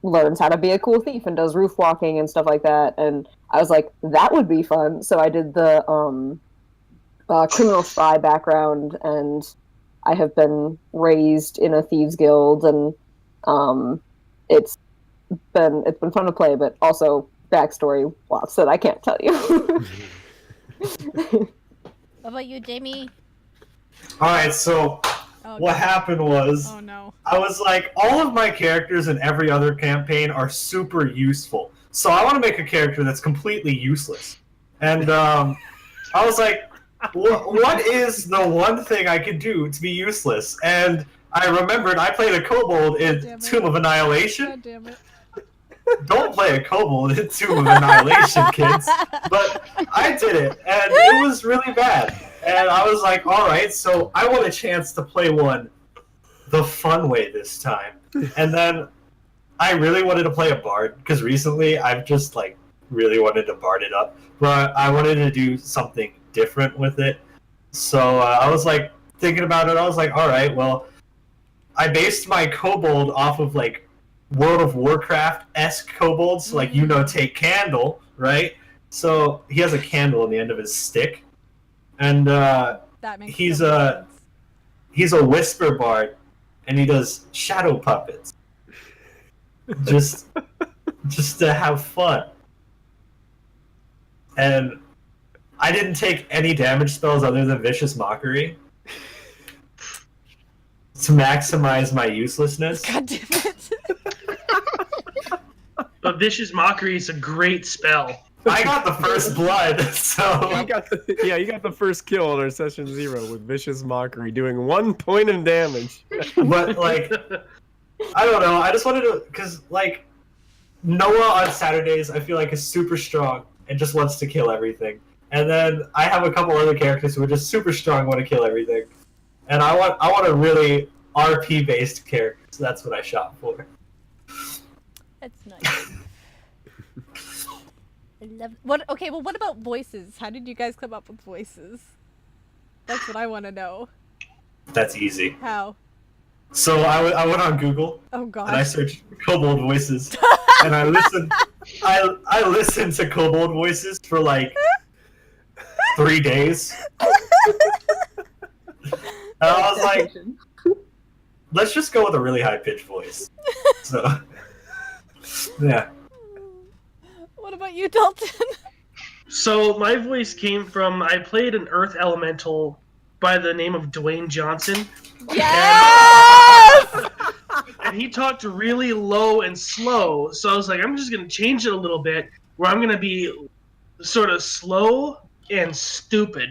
learns how to be a cool thief and does roof walking and stuff like that. And I was like, that would be fun. So I did the criminal spy background, and I have been raised in a thieves guild, and it's been fun to play, but also backstory lots that I can't tell you. What about you, Jamie? Alright, so what happened was I was like, all of my characters in every other campaign are super useful. So I want to make a character that's completely useless. And I was like, what is the one thing I could do to be useless? And I remembered I played a kobold in Tomb of Annihilation. God damn it. Don't play a kobold in Tomb of Annihilation, kids. But I did it, and it was really bad. And I was like, alright, so I want a chance to play one the fun way this time. And then I really wanted to play a bard, because recently I've just, like, really wanted to bard it up. But I wanted to do something different with it. So I was like, thinking about it, I was like, all right, well, I based my kobold off of like World of Warcraft-esque kobolds, like take candle, right? So he has a candle on the end of his stick, and That makes he's sense. he's a whisper bard, and he does shadow puppets, just to have fun. And I didn't take any damage spells other than Vicious Mockery to maximize my uselessness. God damn it. But Vicious Mockery is a great spell. I got the first blood, so You got the first kill on our session 0 with Vicious Mockery, doing 1 point of damage. but like, I don't know. I just wanted to, because like Noah on Saturdays, I feel like is super strong and just wants to kill everything. And then I have a couple other characters who are just super strong, want to kill everything. And I want a really RP based character, so that's what I shot for. That's nice. I love what. Okay, well, what about voices? How did you guys come up with voices? That's what I want to know. That's easy. How? So I went on Google Oh God. and I searched kobold voices, and I listened. I listened to kobold voices for like 3 days. And I was like, let's just go with a really high pitched voice. So, yeah. What about you, Dalton? So my voice came from, I played an Earth Elemental by the name of Dwayne Johnson. Yes! And he talked really low and slow, so I was like, I'm just going to change it a little bit, where I'm going to be sort of slow and stupid.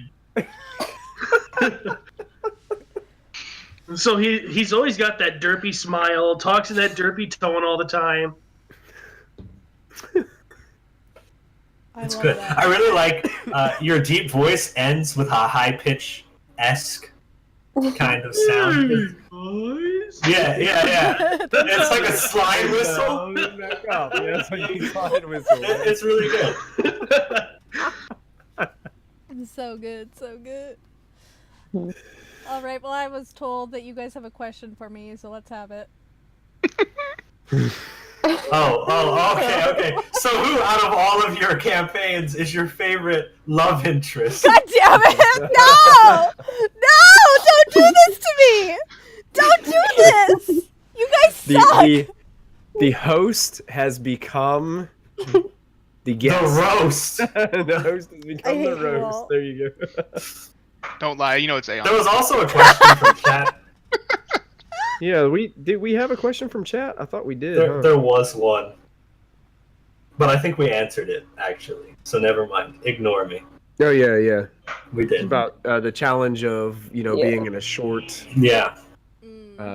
So he's always got that derpy smile, talks in that derpy tone all the time. It's love good. that. I really like your deep voice ends with a high pitch-esque kind of sound. Boys? Yeah. It's like a slide whistle. Back up. Yeah, it's like a slide whistle. It's really good. So good, so good. All right, well, I was told that you guys have a question for me, so let's have it. Okay. So who out of all of your campaigns is your favorite love interest? God damn it! No! No! Don't do this to me! Don't do this! You guys suck! The host has become the guest. The roast. The host has I become hate the you roast. all. There you go. Don't lie, you know it's Aeon. There was also a question from chat. Yeah, did we have a question from chat? I thought we did. huh? There was one. But I think we answered it, actually. So never mind. Ignore me. Oh yeah. We It's did. about the challenge of being in a short, Yeah.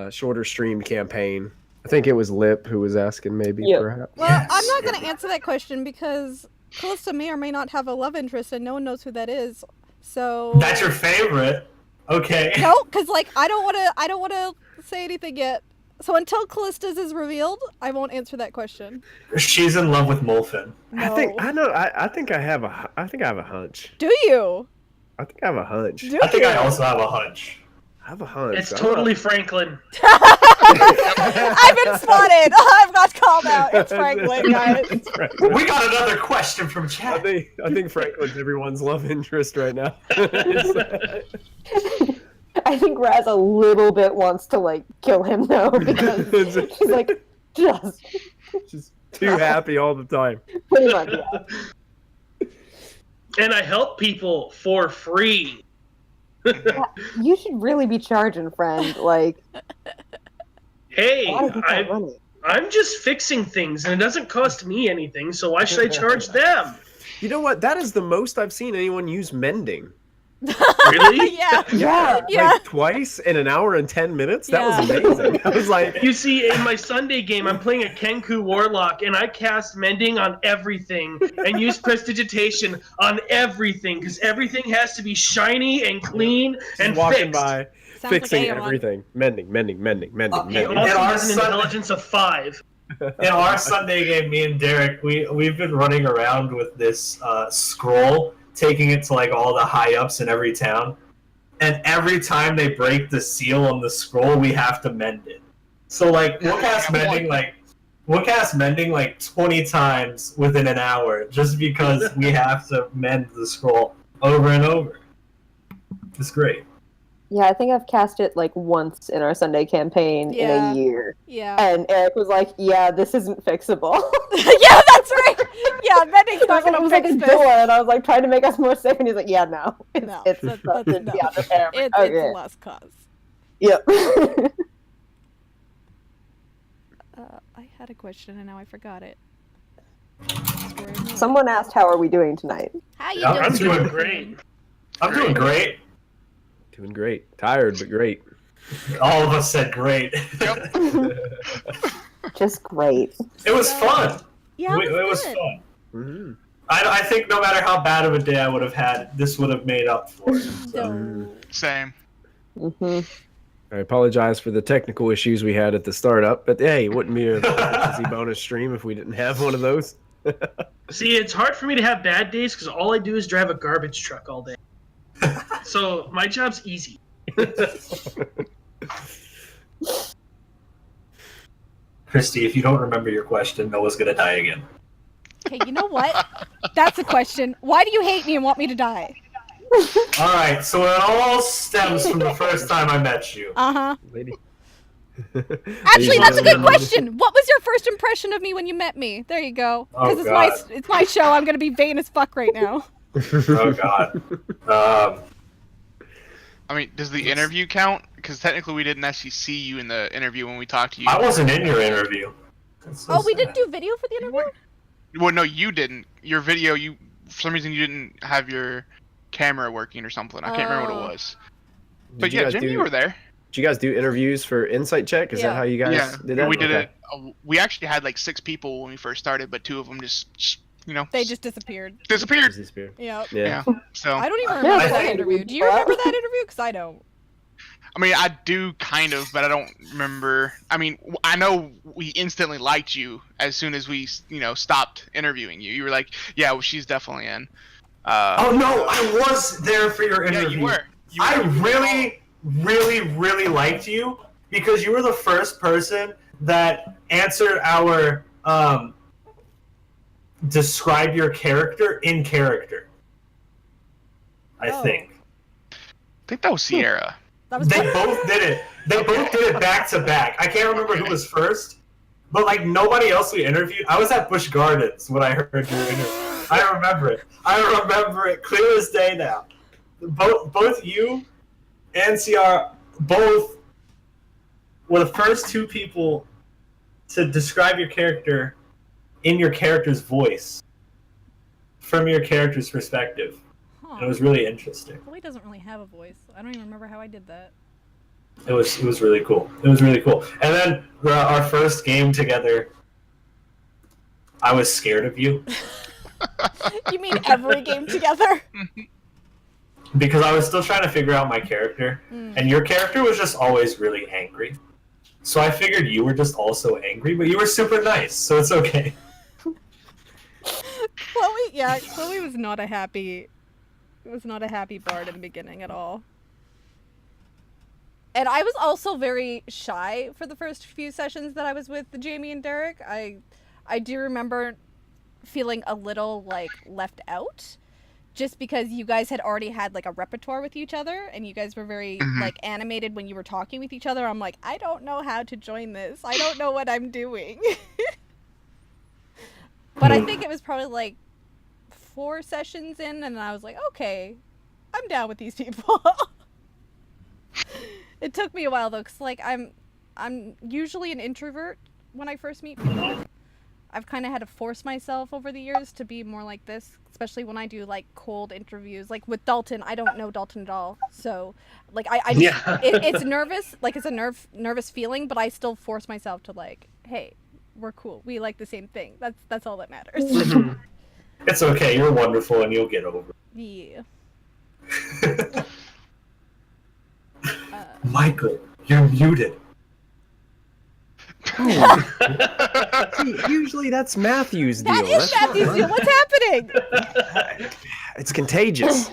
shorter streamed campaign. I think it was Lip who was asking, maybe Yeah. perhaps. Well, Yes. I'm not going to answer that question because Callista may or may not have a love interest and no one knows who that is. So That's your favorite. Okay. no, because I don't want to say anything yet. So until Callista's is revealed, I won't answer that question. She's in love with Molfin. No. I think I have a hunch. Do you? I think I have a hunch. Do I think you? I also have a hunch. I have a hunch. It's I'm totally Franklin. I've been spotted. I've got called out. It's Franklin, guys. It's Franklin. We got another question from I chat. think Franklin's everyone's love interest right now. I think Raz a little bit wants to kill him though, because she's like Just too happy all the time. pretty much. Yeah. And I help people for free. You should really be charging, friend. Hey, Why do you get money? I'm just fixing things, and it doesn't cost me anything, so why should I charge them? You know what? That is the most I've seen anyone use mending. Really? Yeah. Yeah. Yeah. Like twice in an hour and 10 minutes? That was Yeah. amazing. I was like, You see, in my Sunday game, I'm playing a Kenku Warlock, and I cast Mending on everything, and use Prestidigitation on everything, because everything has to be shiny and clean and walking fixed. by, Sounds fixing like Aeon. everything. Mending. It In also our has an Sunday- intelligence of 5. In our Sunday game, me and Derek, we've been running around with this scroll, taking it to all the high ups in every town, and every time they break the seal on the scroll, we have to mend it. So like we'll cast mending like 20 times within an hour just because we have to mend the scroll over and over. It's great. Yeah, I think I've cast it like once in our Sunday campaign in a year. Yeah. And Eric was like, "Yeah, this isn't fixable." Yeah, that's right. Yeah, mending's not going to was fix like a this. door, and I was like trying to make us more safe, and he's like, "Yeah, no, it's No, it's that's beyond no. repair." It's Okay. a lost cause. Yep. I had a question and now I forgot it. Someone asked, "How are we doing tonight?" How you Yeah, doing? I'm doing Jonathan? great. I'm doing great. Doing great. Tired, but great. All of us said great. Just great. It was fun. Yeah, It was good. fun. Mm-hmm. I think no matter how bad of a day I would have had, this would have made up for it. So. No. Same. Hmm. I apologize for the technical issues we had at the startup, but hey, it wouldn't be a proficiency bonus stream if we didn't have one of those. See, it's hard for me to have bad days because all I do is drive a garbage truck all day. So my job's easy. Kristy, if you don't remember your question, Noah's gonna die again. Okay, you know what? That's a question. Why do you hate me and want me to die? Alright, so it all stems from the first time I met you. Uh-huh. Lady. Actually, that's a good question. What was your first impression of me when you met me? There you go. Oh, Because God. it's my show. I'm going to be vain as fuck right now. Oh god. I mean, does the interview count? Because technically we didn't actually see you in the interview when we talked to you. I wasn't in your interview. That's so Oh, we sad. didn't do video for the interview? Well, no, you didn't. Your video, for some reason you didn't have your camera working or something. I can't remember what it was. But Did you yeah, guys Jim, do- you were there. Did you guys do interviews for Insight Check? Is Yeah. that how you guys Yeah, did that? we did Okay. it. We actually had like 6 people when we first started, but 2 of them just They just disappeared. disappeared. Disappeared. Yep. Yeah. Yeah. So I don't even Yeah, remember I that think- interview. Do you remember that interview? Because I don't. I mean, I do kind of, but I don't remember. I mean, I know we instantly liked you as soon as we, stopped interviewing you. You were like, "Yeah, well, she's definitely in." Oh no, I was there for your Yeah, interview. you were. I really liked you because you were the first person that answered our describe your character in character. I Oh. think. I think that was Sierra. That was They both did it. They both did it back to back. I can't remember who was first, but like nobody else we interviewed. I was at Busch Gardens when I heard your interview. I remember it. I remember it clear as day now. Both you and CR both were the first 2 people to describe your character in your character's voice, from your character's perspective. And it was really interesting. Chloe doesn't really have a voice. I don't even remember how I did that. It was really cool. It was really cool. And then our first game together, I was scared of you You mean every game together? because I was still trying to figure out my character, and your character was just always really angry. So I figured you were just also angry, but you were super nice, so it's okay. Chloe was not a happy bard in the beginning at all. And I was also very shy for the first few sessions that I was with Jamie and Derek. I do remember feeling a little like left out just because you guys had already had like a repertoire with each other and you guys were very like animated when you were talking with each other. I'm like, I don't know how to join this. I don't know what I'm doing. But I think it was probably like 4 sessions in and I was like, okay, I'm down with these people. It took me a while though, cause like I'm usually an introvert when I first meet people. I've kind of had to force myself over the years to be more like this, especially when I do like cold interviews. Like with Dalton, I don't know Dalton at all, so like I just, Yeah. it's nervous, like it's a nervous feeling, but I still force myself to like, hey, we're cool, we like the same thing. That's all that matters. It's okay, you're wonderful and you'll get over Yeah. it. Michael, you're muted. See, usually that's Matthew's deal. That is That's not Matthew's mine. deal. What's happening? It's contagious.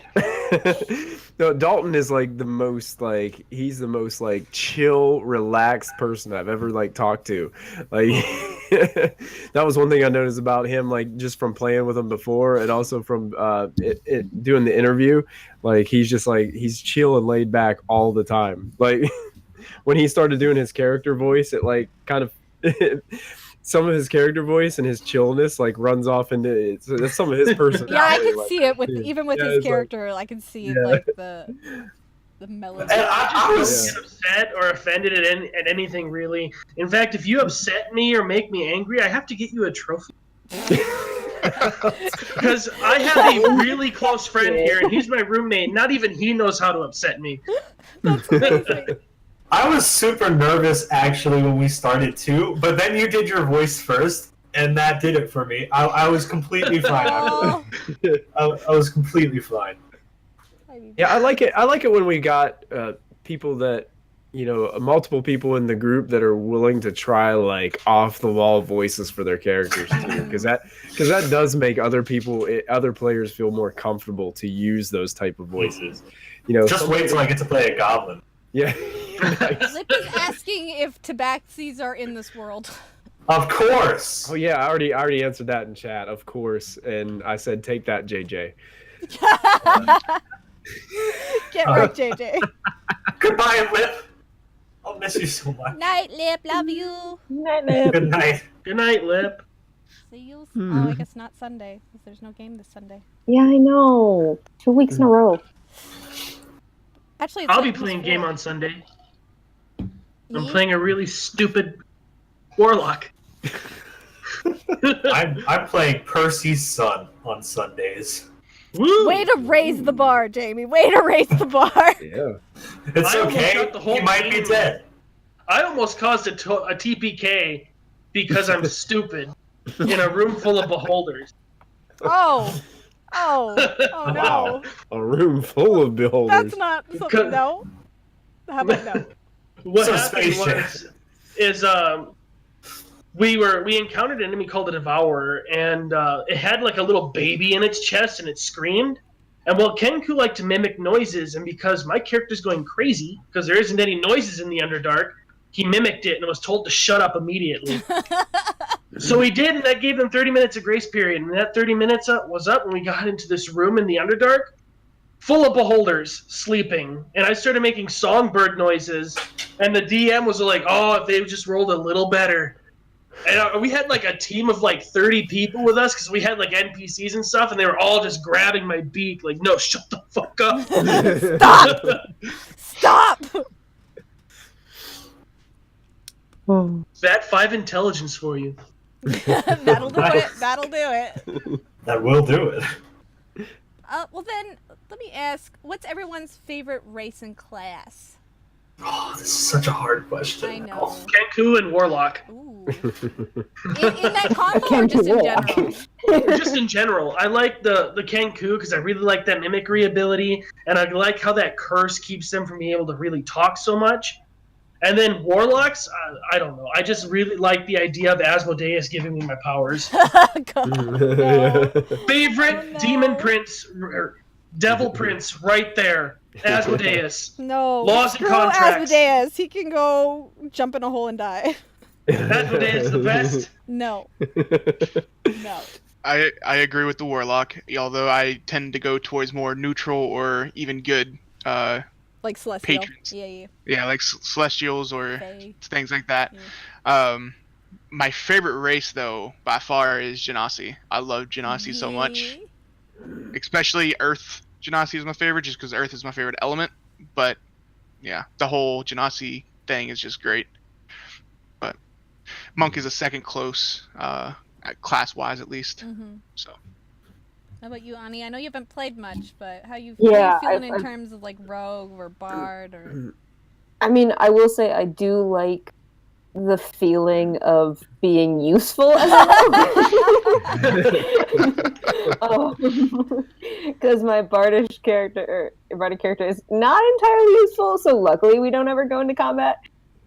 No, Dalton is like the most like he's the most like chill, relaxed person I've ever like talked to. Like that was one thing I noticed about him, like just from playing with him before, and also from doing the interview. Like he's just like he's chill and laid back all the time. Like when he started doing his character voice, it like kind of some of his character voice and his chillness like runs off into that's some of his personality. Yeah, I can like, see it with even with his it's like- character. I can see like the melody. And I was Get upset or offended at anything, really. In fact, if you upset me or make me angry, I have to get you a trophy. Because I have a really close friend here, and he's my roommate. Not even he knows how to upset me. That's amazing. I was super nervous actually when we started too, but then you did your voice first, and that did it for me. I was completely fine after that. I was completely fine. Yeah, I like it. I like it when we got people that, you know, multiple people in the group that are willing to try like off the wall voices for their characters too, because that does make other players feel more comfortable to use those type of voices. You know, Just wait till I get to play a goblin. Yeah. Nice. Lip is asking if tabaxis are in this world. Of course. Oh yeah, I already answered that in chat, of course, and I said take that, JJ. Get right, JJ. Goodbye, Lip. I'll miss you so much. Night, Lip. Love you. Night, Lip. Good night. Good night, Lip. See you. Oh, I guess not Sunday because there's no game this Sunday. Yeah, I know. 2 weeks in a row. Actually, it's I'll like be playing before. game on Sunday. I'm Yeet. playing a really stupid warlock. I'm playing Percy's son on Sundays. Woo! Way to raise the bar, Jamie. Way to raise the bar. Yeah. It's I almost okay. got the whole He might be game. dead. I almost caused a TPK because I'm stupid in a room full of beholders. Oh no. Wow. A room full of beholders. That's not something. No. How about no? What So happened Space is we encountered an enemy called a devourer, and it had like a little baby in its chest, and it screamed. And well, Kenku liked to mimic noises, and because my character's going crazy because there isn't any noises in the Underdark, he mimicked it and was told to shut up immediately. So he did, and that gave him 30 minutes of grace period. And that 30 minutes was up when we got into this room in the Underdark, full of beholders sleeping. And I started making songbird noises, and the DM was like, "Oh, if they just rolled a little better." And we had like a team of like 30 people with us because we had like NPCs and stuff, and they were all just grabbing my beak, like, "No, shut the fuck up." Stop. That 5 intelligence for you. That'll do it. That'll do it. That will do it. Well then, let me ask, what's everyone's favorite race and class? Oh, this is such a hard question. I know. Kenku and Warlock. Ooh. In that combo or just in general? Just in general, I like the Kenku because I really like that mimicry ability, and I like how that curse keeps them from being able to really talk so much. And then Warlocks, I don't know. I just really like the idea of Asmodeus giving me my powers. God, no. Favorite Oh, no. demon prince, or devil prince, right there. Asmodeus. No. Laws and Screw contracts. Asmodeus. He can go jump in a hole and die. Asmodeus is the best. No. No. I agree with the Warlock, although I tend to go towards more neutral or even good Like Celestial. patrons. Yeah. Yeah, like Celestials or Fae. things like that. Yeah. My favorite race, though, by far, is Genasi. I love Genasi so much. Especially Earth Genasi is my favorite, just because Earth is my favorite element. But, yeah, the whole Genasi thing is just great. But Monk is a second close, class-wise at least. Mm-hmm. So. How about you, Ani? I know you haven't played much, but how you Yeah, feeling in I've- terms of like rogue or bard or? I mean, I will say I do like the feeling of being useful as a because my bardic character is not entirely useful. So luckily, we don't ever go into combat.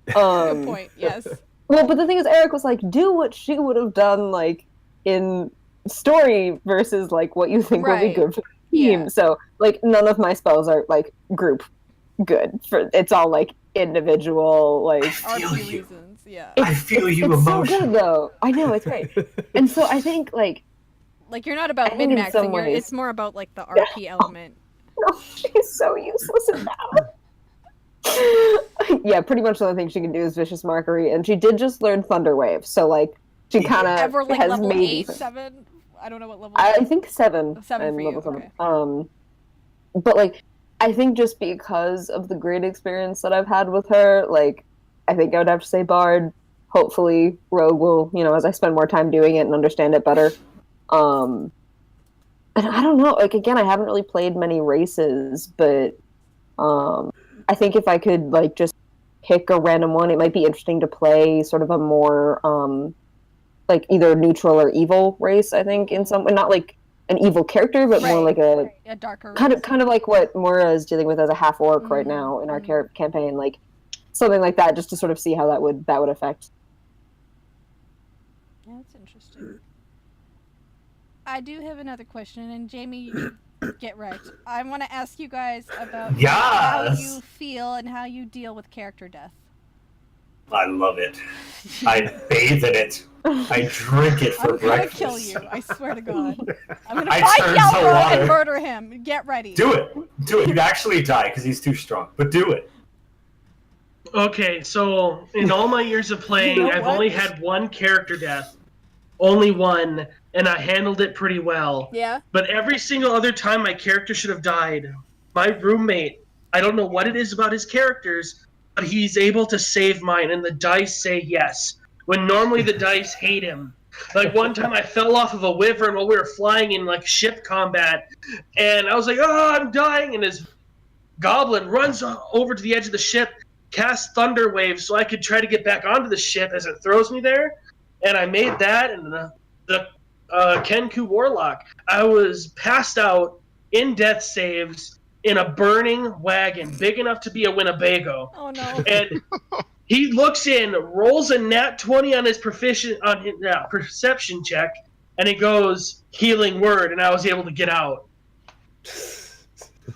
Good point. Yes. Well, but the thing is, Eric was like, do what she would have done, like in story versus like what you think would be Right. good for team. Yeah. So like none of my spells are like group good. It's all like individual like. RP reasons. Yeah. I feel you It's so emotionally. good though. I know it's great. And so I think like Like you're not about I think in min-maxing. some ways- It's more about like the RP element. no, she's so useless in battle. Yeah, pretty much the only thing she can do is Vicious Mockery, and she did just learn Thunder Wave, so like she kind Ever of like has level maybe 8, 7? I don't know what level. I think 7. 7 I'm for you, level 7. okay. But like I think just because of the great experience that I've had with her, like I think I would have to say Bard. Hopefully Rogue will, as I spend more time doing it and understand it better. And I don't know, like again, I haven't really played many races, but I think if I could like just pick a random one, it might be interesting to play sort of a more like either neutral or evil race. I think in some, not like an evil character, but more like a darker kind race. of like what Moira is dealing with as a half orc right now in our campaign, like something like that, just to sort of see how that would affect. Yeah, that's interesting. I do have another question, and Jamie, get wrecked. I want to ask you guys about how Yes! you feel and how you deal with character death. I love it. I bathe in it. I drink it for I'm gonna breakfast. kill you. I swear to God. I'm gonna I find turn to Yellow water. and murder him. Get ready. Do it. Do it. You'd actually die because he's too strong. But do it. Okay, so in all my years of playing, You know I've what? only had one character death. Only one, and I handled it pretty well. Yeah. But every single other time my character should have died, my roommate, I don't know what it is about his characters, but he's able to save mine, and the dice say yes. When normally the dice hate him. Like one time I fell off of a wyvern while we were flying in like ship combat, and I was like, oh, I'm dying, and his goblin runs over to the edge of the ship, casts thunder waves so I could try to get back onto the ship as it throws me there, and I made that, and the Kenku Warlock. I was passed out in death saves in a burning wagon big enough to be a Winnebago. Oh no. And he looks in, rolls a nat 20 on his perception check, and he goes, healing word, and I was able to get out.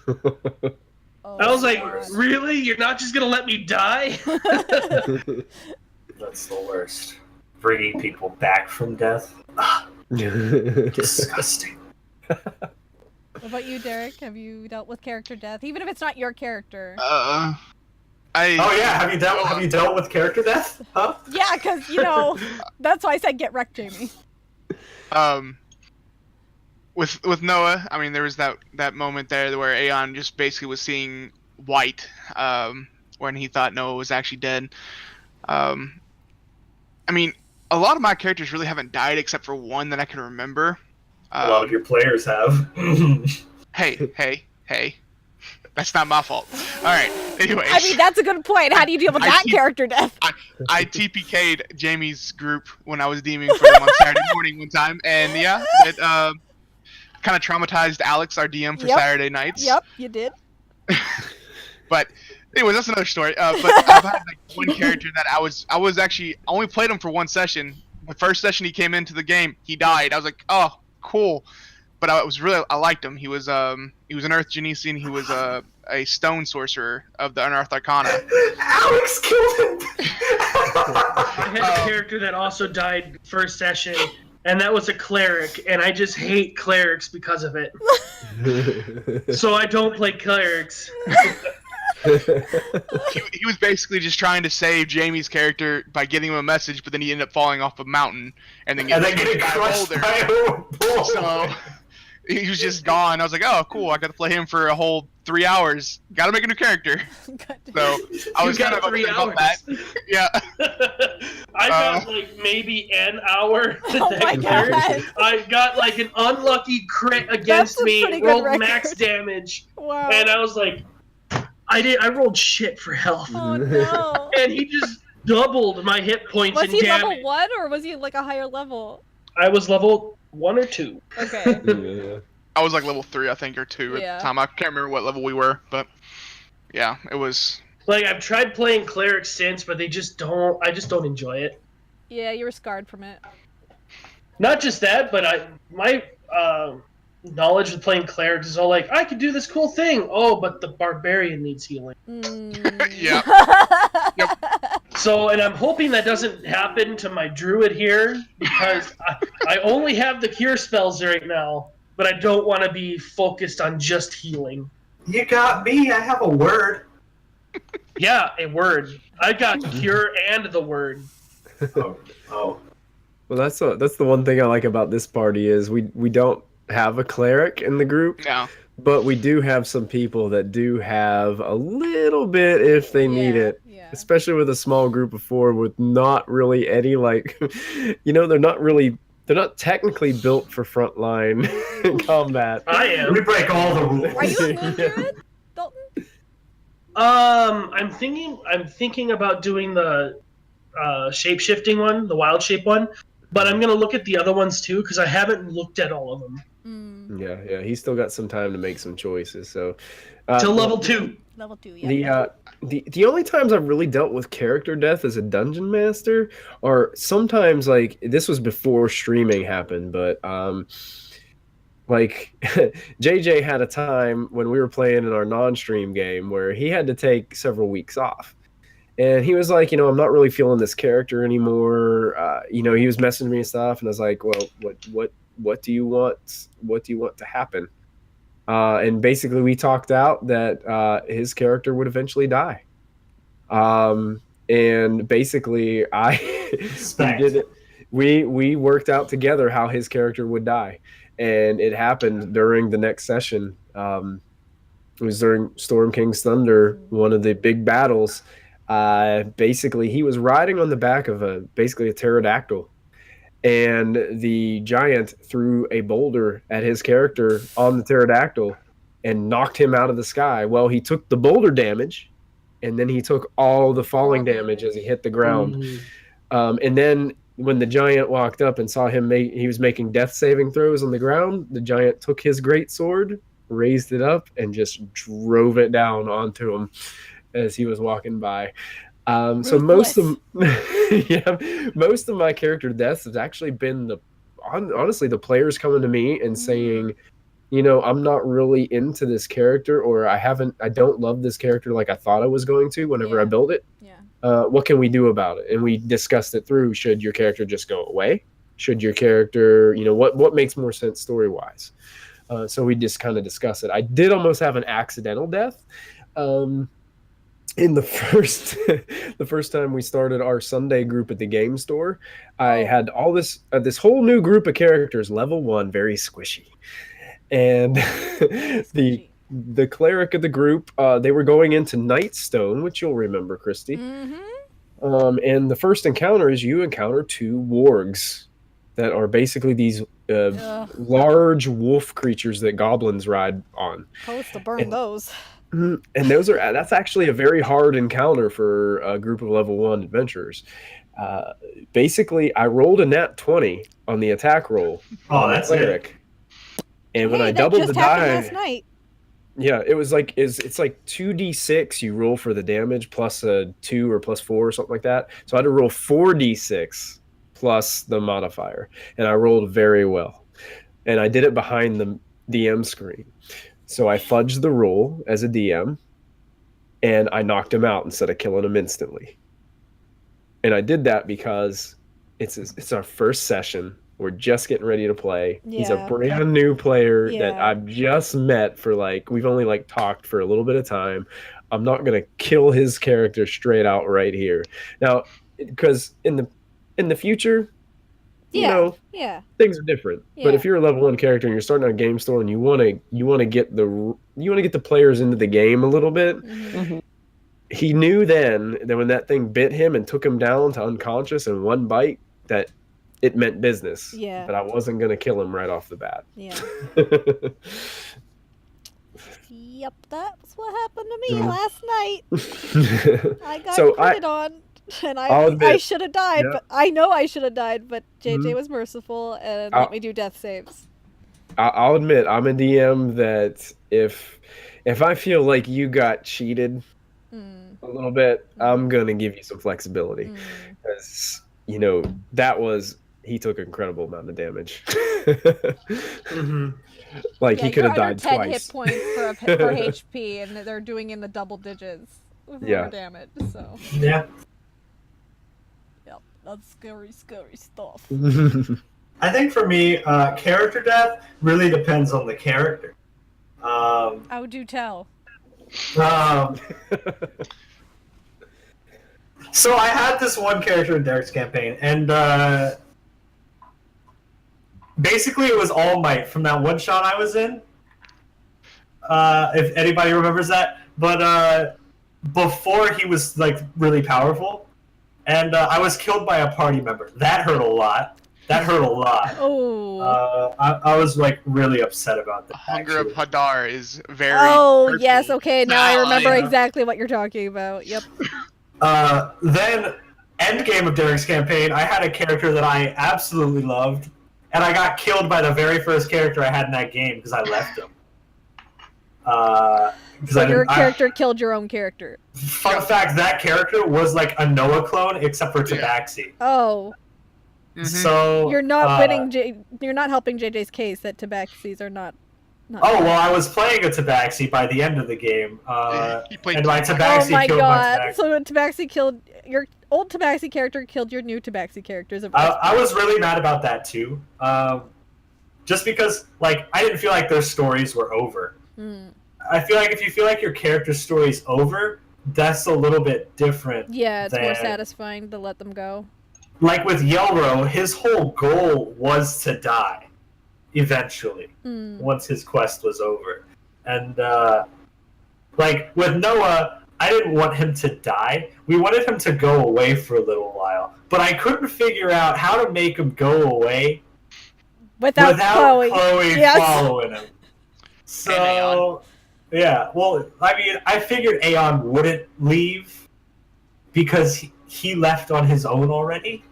Oh, I was like, God. really? You're not just going to let me die? That's the worst. Bringing people back from death. Ah, disgusting. What about you, Derek? Have you dealt with character death, even if it's not your character? Oh yeah, have you dealt with character death? Huh? Yeah, because that's why I said get wrecked, Jamie. With Noah, I mean, there was that moment there where Aeon just basically was seeing white when he thought Noah was actually dead. I mean, a lot of my characters really haven't died except for one that I can remember. A lot of your players have. Hey. That's not my fault. Alright, anyways. I mean, that's a good point. How do you deal with that character death? I TPK'd Jamie's group when I was DMing for them on Saturday morning one time, and yeah, it kind of traumatized Alex, our DM, for Saturday nights. Yep, you did. But anyways, that's another story. But I've had like one character that I was actually I only played him for one session. The first session he came into the game, he died. I was like, oh, cool. But I liked him. He was an Earth Genesian. He was a stone sorcerer of the Unearthed Arcana. Alex killed him. I had a character that also died first session, and that was a cleric, and I just hate clerics because of it. So I don't play clerics. He was basically just trying to save Jamie's character by getting him a message, but then he ended up falling off a mountain and then getting crushed by by a boulder. So he was just gone. I was like, oh, cool. I got to play him for a whole 3 hours. Got to make a new character. So I was kind of upset about that. Yeah. I got like maybe an hour. Oh my God. I got like an unlucky crit against me, rolled max damage, Wow. and I was like, I rolled shit for health. Oh no. And he just doubled my hit points Was and he damage. level 1 or was he like a higher level? I was level 1 or 2. Okay. Yeah. I was like level 3, I think, or 2 at the time. I can't remember what level we were, but yeah, it was. Like, I've tried playing clerics since, but I just don't enjoy it. Yeah, you were scarred from it. Not just that, but my knowledge with playing clerics is all like, I could do this cool thing. Oh, but the barbarian needs healing. Yep. So, and I'm hoping that doesn't happen to my druid here, because I only have the cure spells right now, but I don't want to be focused on just healing. You got me. I have a word. Yeah, a word. I got cure and the word. Oh. Well, that's the one thing I like about this party is we don't have a cleric in the group, No. but we do have some people that do have a little bit if they need it. Yeah. Especially with a small group of 4 with not really any like, they're not technically built for frontline combat. I am. We break all the rules. Are you a moon druid, Dalton? I'm thinking about doing the shape-shifting one, the wild shape one, but I'm gonna look at the other ones too because I haven't looked at all of them. Yeah, he's still got some time to make some choices. So Till level 2. Level 2, yeah. The only times I've really dealt with character death as a dungeon master are sometimes like this was before streaming happened, but like JJ had a time when we were playing in our non-stream game where he had to take several weeks off. And he was like, I'm not really feeling this character anymore. He was messaging me and stuff, and I was like, well, what do you want? What do you want to happen? And basically, we talked out that his character would eventually die. And basically, we did it. We worked out together how his character would die, and it happened during the next session. It was during Storm King's Thunder, one of the big battles. Basically, he was riding on the back of a pterodactyl, and the giant threw a boulder at his character on the pterodactyl and knocked him out of the sky. Well, he took the boulder damage, and then he took all the falling damage as he hit the ground. And then when the giant walked up and saw him, he was making death saving throws on the ground. The giant took his great sword, raised it up, and just drove it down onto him as he was walking by. So most of my character deaths has actually been honestly the players coming to me and saying, I'm not really into this character, or I don't love this character like I thought I was going to whenever I built it. What can we do about it? And we discussed it through. Should your character just go away? Should your character, what makes more sense story wise? So we just kind of discuss it. I did almost have an accidental death. In the first time we started our Sunday group at the game store, I had all this whole new group of characters, level 1, very squishy, and the cleric of the group, they were going into Nightstone, which you'll remember, Kristy. And the first encounter is you encounter 2 wargs that are basically these large wolf creatures that goblins ride on. Supposed to burn those. And that's actually a very hard encounter for a group of level 1 adventurers. Basically, I rolled a nat 20 on the attack roll. Oh, that's cleric. And when I doubled the die, last night. Yeah, it was like it's like 2d6 you roll for the damage plus a 2 or plus 4 or something like that. So I had to roll 4d6 plus the modifier, and I rolled very well. And I did it behind the DM screen. So I fudged the roll as a DM, and I knocked him out instead of killing him instantly. And I did that because it's our first session. We're just getting ready to play. Yeah. He's a brand new player that I've just met for we've only talked for a little bit of time. I'm not going to kill his character straight out right here. Now, because in the future, things are different. But if you're a level 1 character and you're starting on a game store and you want to get the players into the game a little bit, he knew then that when that thing bit him and took him down to unconscious in one bite, that it meant business. Yeah. But I wasn't going to kill him right off the bat. Yeah. Yep, that's what happened to me last night. I got critted on. And I should have died, but I know I should have died, but JJ was merciful and let me do death saves. I'll admit, I'm a DM that if I feel like you got cheated a little bit, I'm going to give you some flexibility. Because, he took an incredible amount of damage. Like Yeah, he could you're have under died 10 twice. hit points for HP, and they're doing in the double digits for Yeah. damage. So Yeah. yep, that's scary stuff. I think for me, character death really depends on the character. How do tell? So I had this one character in Derek's campaign, and basically it was All Might from that one shot I was in. If anybody remembers that, but before he was like really powerful, and I was killed by a party member. That hurt a lot. Oh. I was like really upset about that. Hunger of actually. Hadar is very. Oh hurtful. yes, okay. Now I Oh, remember yeah. exactly what you're talking about. Yep. Then, endgame of Derek's campaign, I had a character that I absolutely loved, and I got killed by the very first character I had in that game because I left him. So your character killed your own character. Fun fact: that character was like a Noah clone, except for Yeah. Tabaxi. Oh, Mhm. So you're not winning. You're not helping JJ's case that tabaxis are not. Oh well, I was playing a Tabaxi by the end of the game, He played and my Tabaxi. Tabaxi Oh my killed god! my Tabaxi. So tabaxi killed your old tabaxi character. Killed your new tabaxi characters. I was really mad about that too, just because like I didn't feel like their stories were over. Hmm. I feel like if you feel like your character's story's over, that's a little bit different. Yeah, it's more than- satisfying to let them go. Like with Yelro, his whole goal was to die, eventually, Hmm. once his quest was over. And, like, with Noah, I didn't want him to die. We wanted him to go away for a little while. But I couldn't figure out how to make him go away Without Chloe. Yes. following him. So, yeah, well, I mean, I figured Aeon wouldn't leave because he left on his own already.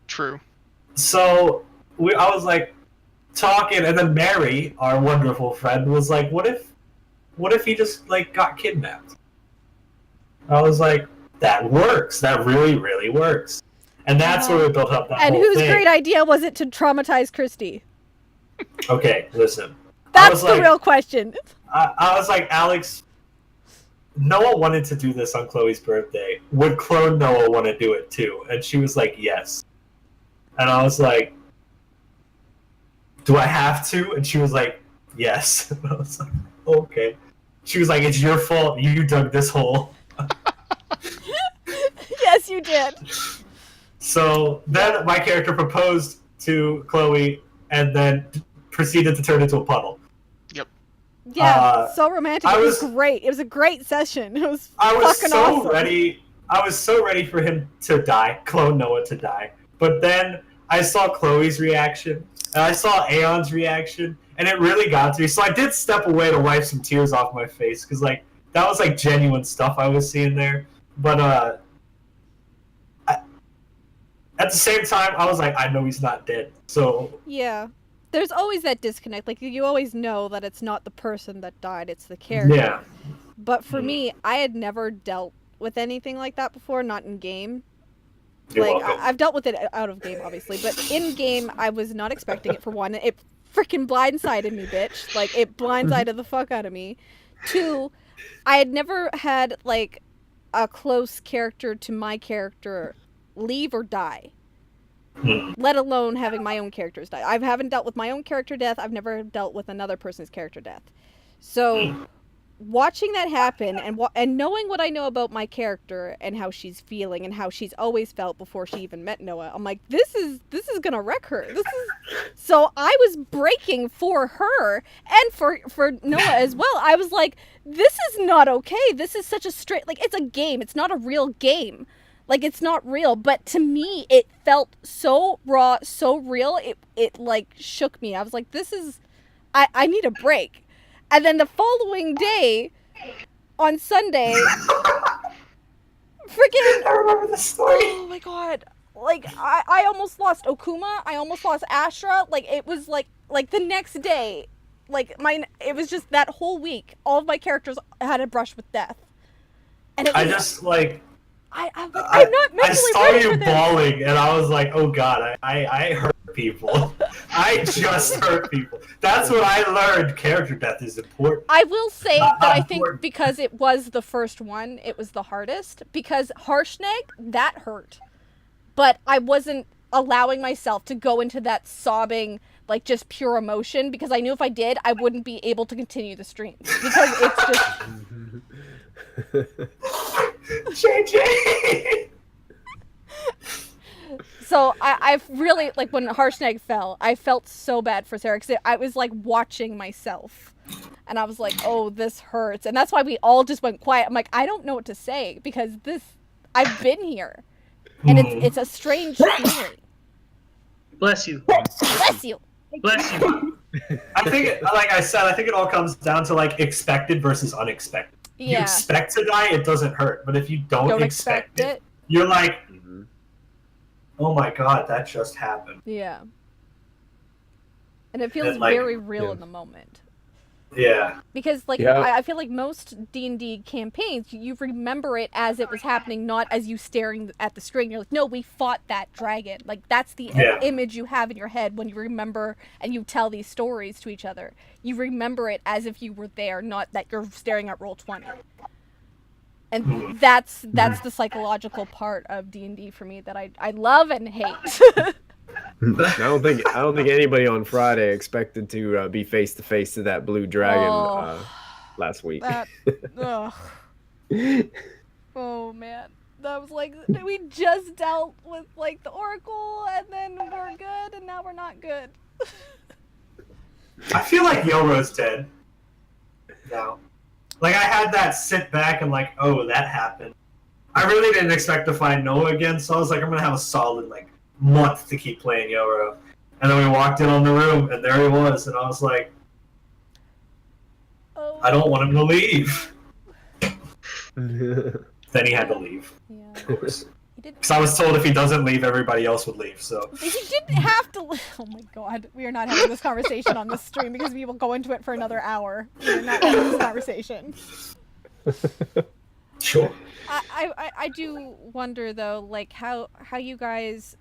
True. So I was like talking, and then Mary, our wonderful friend, was like, "What if he just like got kidnapped?" I was like, "That works. That really, really works." And that's where we built up that And whole whose thing. great idea was it to traumatize Kristy? Okay, listen. That's the real question. I was like, Alex, Noah wanted to do this on Chloe's birthday. Would clone Noah want to do it too? And she was like, yes. And I was like, do I have to? And she was like, yes. And I was like, okay. She was like, it's your fault. You dug this hole. Yes, you did. So then my character proposed to Chloe and then proceeded to turn into a puddle. Yeah, so romantic. It was was- great. It was a great session. It was I was fucking so awesome. ready. I was so ready for him to die, clone Noah to die. But then I saw Chloe's reaction, and I saw Aeon's reaction, and it really got to me. So I did step away to wipe some tears off my face, because like that was like genuine stuff I was seeing there. But at the same time, I was like, I know he's not dead. So Yeah. There's always that disconnect. Like, you always know that it's not the person that died, it's the character. yeah, But for me, I had never dealt with anything like that before, not in game. you're Like, welcome. I've dealt with it out of game, obviously, but in game, I was not expecting it, for one. It freaking blindsided me, bitch. Like, it blindsided the fuck out of me. Two, I had never had, like, a close character to my character leave or die. Let alone having my own characters die. I haven't dealt with my own character death. I've never dealt with another person's character death. So, watching that happen and knowing what I know about my character and how she's feeling and how she's always felt before she even met Noah, I'm like, this is gonna wreck her. So I was breaking for her and for Noah as well. I was like, this is not okay. This is such a straight, like, it's a game. It's not a real game. Like, it's not real, but to me, it felt so raw, so real, it like, shook me. I was like, I need a break. And then the following day, on Sunday, freaking... I remember the story. Oh my god. Like, I almost lost Okuma, I almost lost Ashra, like, it was like the next day, like, it was just that whole week, all of my characters had a brush with death. And it was... I just like... I'm not mentally I saw ready you for this. bawling, and I was like, "Oh God, I hurt people." I just hurt people. That's what I learned. Character death is important. I will say that I think important. because it was the first one, it was the hardest. Because Harshnag, that hurt. But I wasn't allowing myself to go into that sobbing, like just pure emotion, because I knew if I did, I wouldn't be able to continue the stream. Because it's just... JJ! So I've really, like, when Harshnag fell, I felt so bad for Sarah, because I was, like, watching myself. And I was like, oh, this hurts. And that's why we all just went quiet. I'm like, I don't know what to say, because I've been here. And it's a strange feeling. Bless you. Bless you. Bless you. I think, like I said, I think it all comes down to, like, expected versus unexpected. If you Yeah. expect to die, it doesn't hurt. But if you don't expect it, you're like, oh my god, that just happened. Yeah. And it feels And, like, very real in the moment. Yeah. Because, like, Yeah. I feel like most D&D campaigns, you remember it as it was happening, not as you staring at the screen. You're like, no, we fought that dragon. Like, that's the image you have in your head when you remember and you tell these stories to each other. You remember it as if you were there, not that you're staring at Roll20. And that's the psychological part of D&D for me that I love and hate. I don't think anybody on Friday expected to be face to face to that blue dragon last week. Ugh. Oh man, that was like, we just dealt with like the Oracle, and then we're good, and now we're not good. I feel like Yoro's dead. No. Like, I had that sit back and like, oh, that happened. I really didn't expect to find Noah again, so I was like, I'm gonna have a solid like month to keep playing Yoro. And then we walked in on the room, and there he was, and I was like, Oh. I don't want him to leave. Then he had to leave, Yeah. of course. He didn't. Because I was told if he doesn't leave, everybody else would leave, so. He didn't have to. Oh my god, we are not having this conversation on this stream because we will go into it for another hour. We are not having this conversation. Sure. I do wonder though, like how you guys.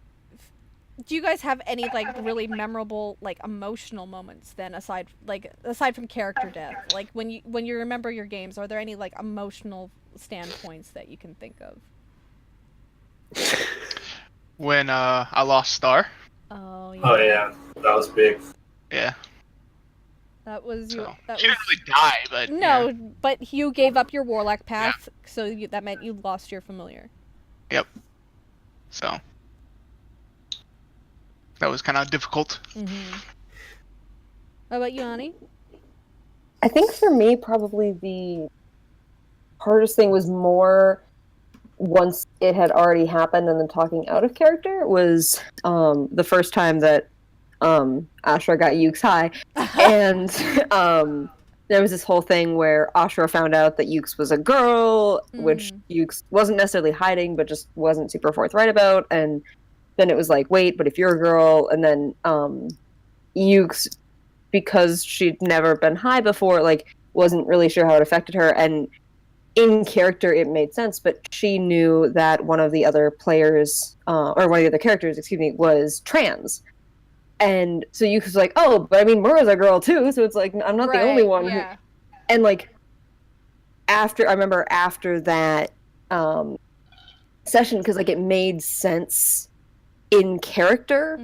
Do you guys have any like really memorable like emotional moments then aside from character death? Like when you remember your games, are there any like emotional standpoints that you can think of? When I lost Star. Oh yeah. Oh, yeah. That was big. Yeah. That was So. that She was didn't really die, but no, yeah. but you gave up your warlock path, so that meant you lost your familiar. Yep. So that was kind of difficult. Mm-hmm. What about you, Ani? I think for me, probably the hardest thing was more once it had already happened and then talking out of character was the first time that Ashra got Yuke's high. And there was this whole thing where Ashra found out that Yuke's was a girl, which Yuke's wasn't necessarily hiding, but just wasn't super forthright about. And then it was like, wait, but if you're a girl, and then Yuke's, because she'd never been high before, like, wasn't really sure how it affected her. And in character, it made sense, but she knew that one of the other players, or one of the other characters, excuse me, was trans. And so Yuke was like, oh, but I mean, Mura's a girl too, so it's like, I'm not the only one. Yeah. And like, I remember after that session, because like it made sense in character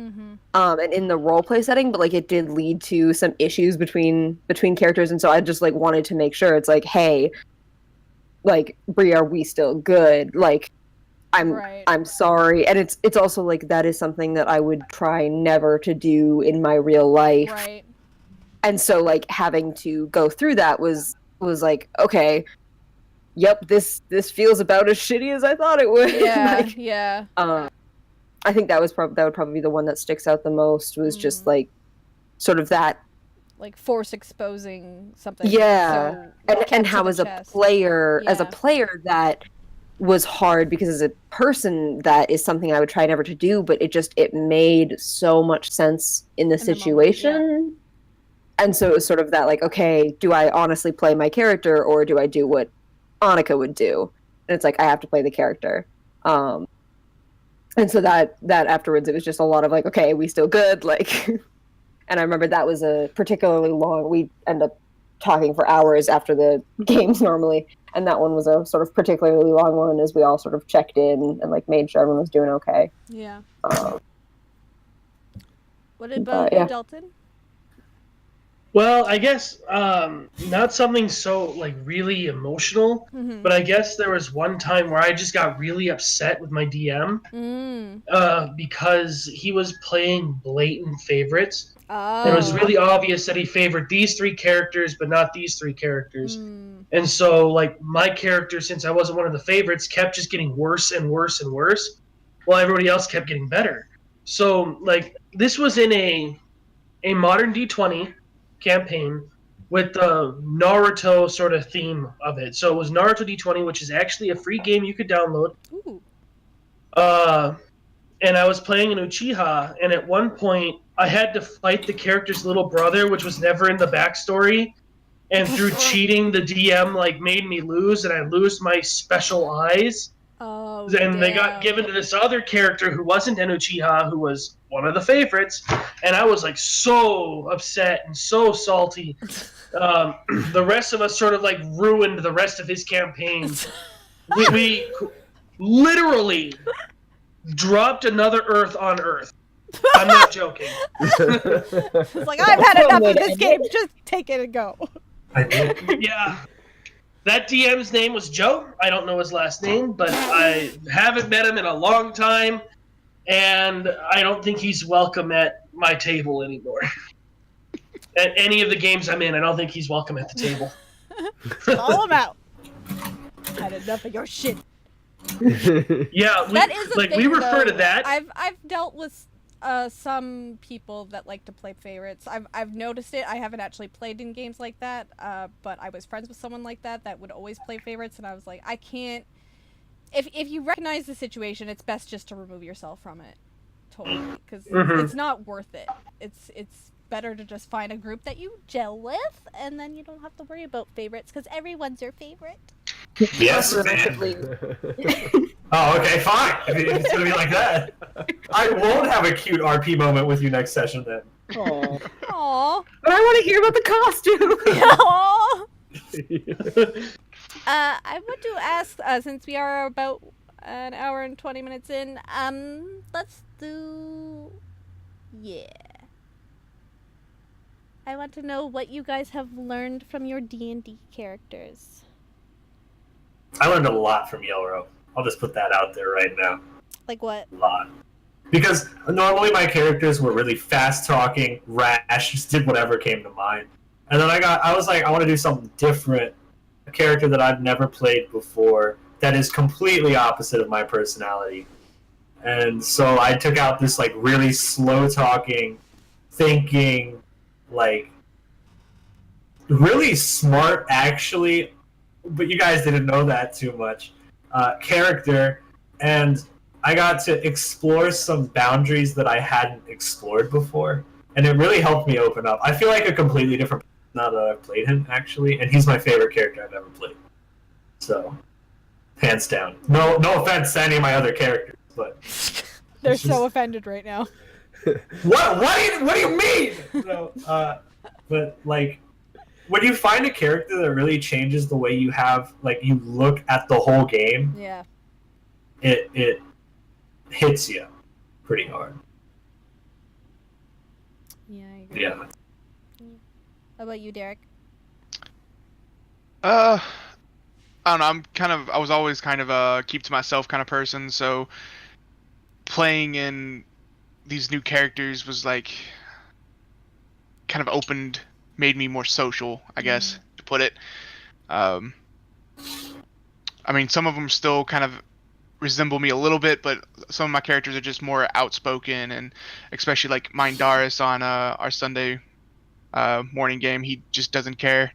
and in the roleplay setting, but like it did lead to some issues between characters, and so I just like wanted to make sure it's like, hey, like, Brie, are we still good? Like, I'm sorry. And it's also like that is something that I would try never to do in my real life. Right. And so like having to go through that was like, okay, yep, this feels about as shitty as I thought it would. Yeah. Like, yeah. I think that would probably be the one that sticks out the most, was just like sort of that, like force exposing something. yeah, so and how as a player, Yeah. that was hard, because as a person that is something I would try never to do, but it made so much sense in the situation. moment, And so it was sort of that, like, okay, do I honestly play my character, or do I do what Annika would do? And it's like, I have to play the character. And so that afterwards, it was just a lot of like, okay, we still good? Like, And I remember that was a particularly long. We end up talking for hours after the games normally, and that one was a sort of particularly long one as we all sort of checked in and like made sure everyone was doing okay. Yeah. Um, What about yeah. you, Dalton? Well, I guess not something so like really emotional, but I guess there was one time where I just got really upset with my DM because he was playing blatant favorites. Oh. It was really obvious that he favored these 3 characters, but not these 3 characters. And so, like, my character, since I wasn't one of the favorites, kept just getting worse and worse and worse, while everybody else kept getting better. So, like, this was in a modern D20 campaign with the Naruto sort of theme of it. So it was Naruto D20, which is actually a free game you could download. Ooh. And I was playing an Uchiha, and at one point I had to fight the character's little brother, which was never in the backstory. And through cheating, the DM like made me lose, and I lose my special eyes. Oh, and they got given to this other character who wasn't an Uchiha, who was one of the favorites, and I was like so upset and so salty. The rest of us sort of like ruined the rest of his campaign. we literally dropped another Earth on Earth. I'm not joking. It's like, I've had enough of this game. Just take it and go. I did. Yeah. That DM's name was Joe. I don't know his last name, but I haven't met him in a long time, and I don't think he's welcome at my table anymore. At any of the games I'm in, I don't think he's welcome at the table. Call him out. Had enough of your shit. Yeah, That is a like thing, we refer though. to that. I've dealt with some people that like to play favorites. I've noticed it. I haven't actually played in games like that, but I was friends with someone like that would always play favorites, and I was like, I can't. If you recognize the situation, it's best just to remove yourself from it, totally, because it's not worth it. It's better to just find a group that you gel with, and then you don't have to worry about favorites, because everyone's your favorite. Yes, man. Oh, okay, fine. If it's gonna be like that, I won't have a cute RP moment with you next session then. Aww. Aww. But I want to hear about the costume. Aww. I want to ask, since we are about an hour and 20 minutes in, let's do... Yeah. I want to know what you guys have learned from your D&D characters. I learned a lot from Yelro. I'll just put that out there right now. Like what? A lot. Because normally my characters were really fast-talking, rash, just did whatever came to mind. And then I was like, I want to do something different. A character that I've never played before that is completely opposite of my personality. And so I took out this like really slow-talking, thinking, like really smart actually, but you guys didn't know that too much, character, and I got to explore some boundaries that I hadn't explored before, and it really helped me open up. I feel like a completely different person now that I've played him, actually, and he's my favorite character I've ever played. So, hands down. No offense to any of my other characters, but They're so offended right now. What do you mean? No, but like, when you find a character that really changes the way you look at the whole game, Yeah. it hits you pretty hard. Yeah, I agree. Yeah. How about you, Derek? I don't know. I was always kind of a keep to myself kind of person. So playing in these new characters was like kind of made me more social, I guess, to put it. I mean, some of them still kind of resemble me a little bit, but some of my characters are just more outspoken, and especially like Mindaris on our Sunday morning game, he just doesn't care.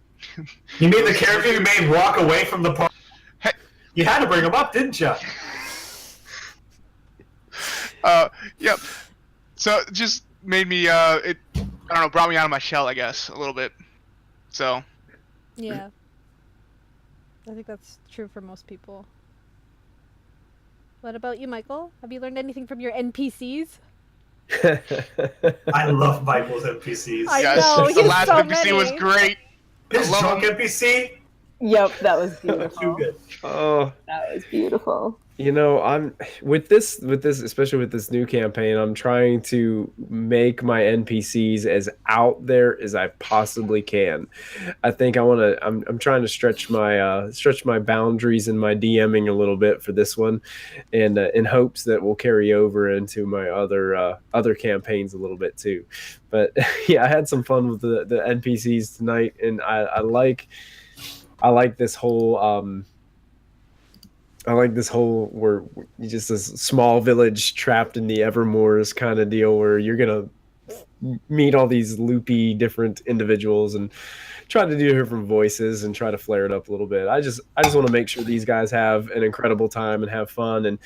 You made the character you made walk away from the party. Hey. You had to bring him up, didn't you? Yep. So it just made me, I don't know, brought me out of my shell, I guess, a little bit. So. Yeah. I think that's true for most people. What about you, Michael? Have you learned anything from your NPCs? I love Michael's NPCs. I Yes, know, the he's last so NPC was many. great. His love drunk him. NPC, Yep, that was too beautiful. good. Oh, That was beautiful. I'm with this, especially with this new campaign, I'm trying to make my NPCs as out there as I possibly can. I think I'm trying to stretch my boundaries in my DMing a little bit for this one, and in hopes that will carry over into my other campaigns a little bit too. But yeah, I had some fun with the NPCs tonight, and I like this whole where you just this small village trapped in the Evermoors kind of deal where you're gonna meet all these loopy different individuals and try to do different voices and try to flare it up a little bit. I just want to make sure these guys have an incredible time and have fun and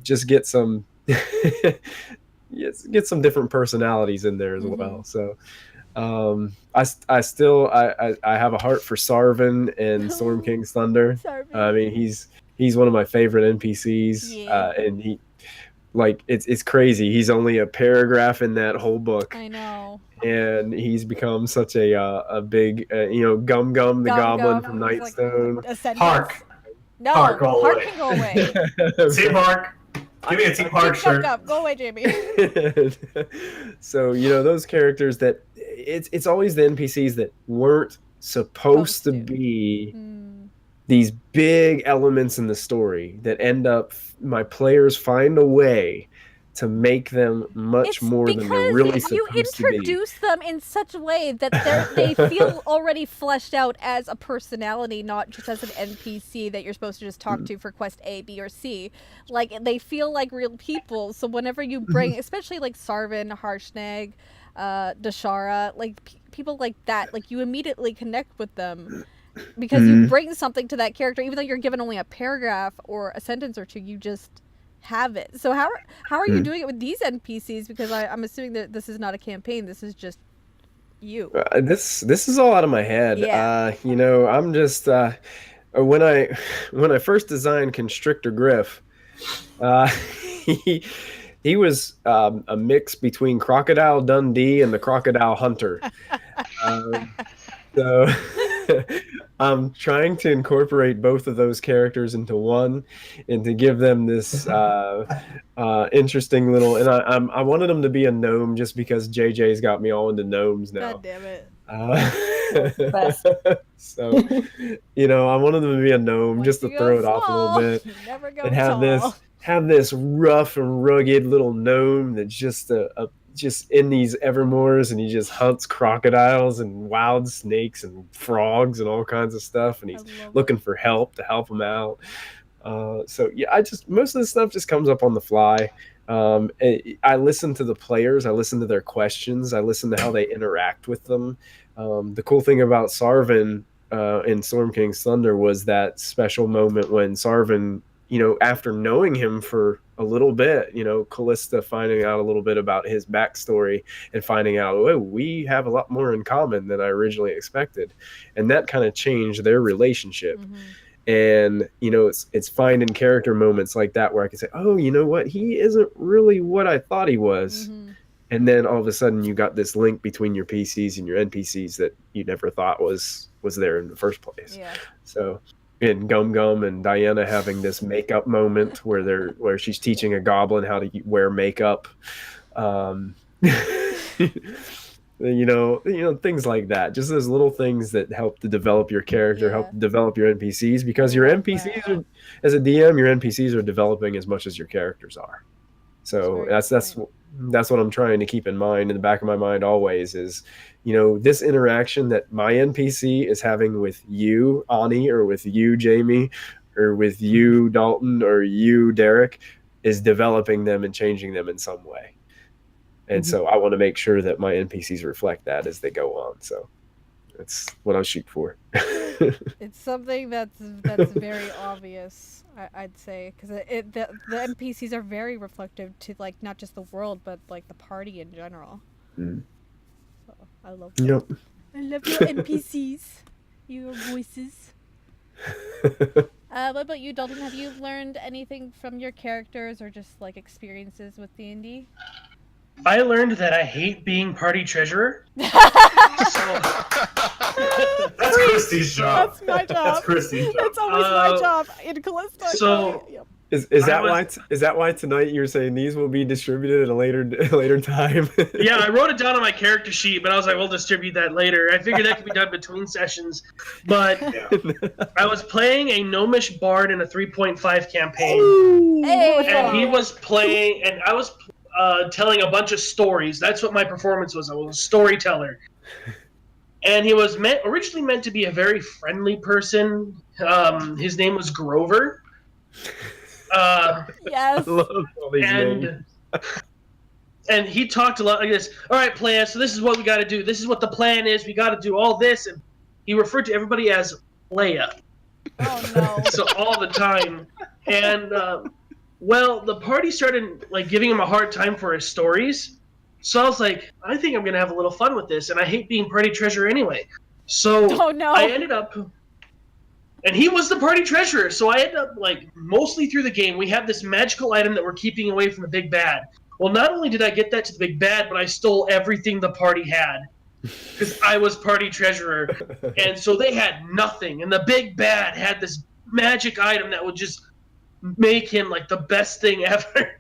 just get some yes, get some different personalities in there as well. So I still I have a heart for Sarvin and Storm King's Thunder. Sarvin. I mean he's one of my favorite NPCs. Yeah. And he like it's crazy. He's only a paragraph in that whole book, I know. and he's become such a big Gum Gum the Gum Goblin Gum, from he's Nightstone. like Ascendants. Hark. No, Hark all the Hark way. can go away. Team Hark. Give me a Team Hark Gum shirt. Gum, go away, Jamie. So those characters that it's always the NPCs that weren't supposed to be Hmm. these big elements in the story that end up my players find a way to make them much It's more than they're really because you supposed to be. introduce them in such a way that they feel already fleshed out as a personality, not just as an NPC that you're supposed to just talk to for quest A, B, or C. Like, they feel like real people. So whenever you bring, especially like Sarvin, Harshnag, Dashara, like people like that, like you immediately connect with them because you bring something to that character, even though you're given only a paragraph or a sentence or two. You just have it. So how are you doing it with these NPCs? Because I'm assuming that this is not a campaign. This is just you. This is all out of my head. Yeah. I'm just when I first designed Constrictor Griff, he was a mix between Crocodile Dundee and the Crocodile Hunter. So I'm trying to incorporate both of those characters into one, and to give them this interesting little. And I wanted them to be a gnome just because JJ's got me all into gnomes now. God damn it. Best. So I wanted them to be a gnome Once just to you go throw it off a small, little bit, you never go and have tall. this rough and rugged little gnome that's just just in these Evermoors, and he just hunts crocodiles and wild snakes and frogs and all kinds of stuff, and he's looking for help to help him out. So yeah, most of this stuff just comes up on the fly. I listen to the players, I listen to their questions, I listen to how they interact with them. The cool thing about Sarvin in Storm King's Thunder was that special moment when Sarvin, after knowing him for a little bit, Callista finding out a little bit about his backstory and finding out, oh, we have a lot more in common than I originally expected. And that kind of changed their relationship. And, it's finding character moments like that where I can say, oh, you know what? He isn't really what I thought he was. And then all of a sudden you got this link between your PCs and your NPCs that you never thought was there in the first place. Yeah. So in Gum Gum and Diana having this makeup moment where she's teaching a goblin how to wear makeup. Things like that. Just those little things that help to develop your character, help to develop your NPCs, because your NPCs are, as a DM, your NPCs are developing as much as your characters are. So that's what I'm trying to keep in mind, in the back of my mind always, is this interaction that my NPC is having with you, Ani, or with you, Jamie, or with you, Dalton, or you, Derek, is developing them and changing them in some way. And so I want to make sure that my NPCs reflect that as they go on. So that's what I'll shoot for. It's something that's very obvious, I'd say, because the NPCs are very reflective to, like, not just the world, but like the party in general. So I love that. Yep. I love your NPCs, your voices. What about you, Dalton? Have you learned anything from your characters or just like experiences with D&D? I learned that I hate being party treasurer. So, That's Kristy's job. That's my job. That's Kristy's job. It's always my job in Callisto. So- Yep. Is I that why tonight you're saying these will be distributed at a later time? yeah, I wrote it down on my character sheet, but I was like, we'll distribute that later. I figured that could be done between sessions. But Yeah. I was playing a gnomish bard in a 3.5 campaign. Hey. And he was playing, and I was telling a bunch of stories. That's what my performance was. I was a storyteller. And he was originally meant to be a very friendly person. His name was Grover. Yes. I love all these names. And he talked a lot like this. All right, plan. So this is what we got to do. This is what the plan is. We got to do all this. And he referred to everybody as Leia. Oh no. So all the time. And well, the party started like giving him a hard time for his stories. So I was like, I think I'm gonna have a little fun with this, and I hate being party treasurer anyway. So Oh no. I ended up, and he was the party treasurer. So I ended up like mostly through the game, we have this magical item that we're keeping away from the big bad. Well, not only did I get that to the big bad, but I stole everything the party had because I was party treasurer, and so they had nothing. And the big bad had this magic item that would just make him like the best thing ever.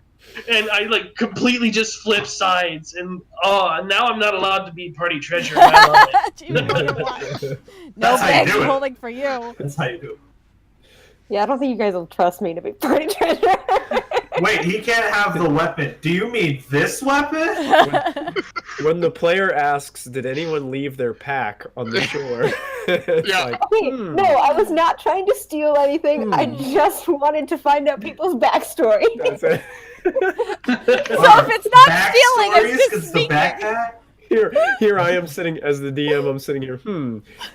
And I like completely just flipped sides, and now I'm not allowed to be party treasurer. And I love it. Gee, what a lot. No That's how you bags do it. holding for you. That's how you do it. Yeah, I don't think you guys will trust me to be party treasurer. Wait, he can't have the weapon. Do you mean this weapon? When the player asks, "Did anyone leave their pack on the shore?" It's Yeah. like, Okay, no, I was not trying to steal anything. I just wanted to find out people's backstory. that's it. So if it's not stealing, Backstories, it's 'cause just the sneaking. backpack? Here I am sitting as the DM. I'm sitting here.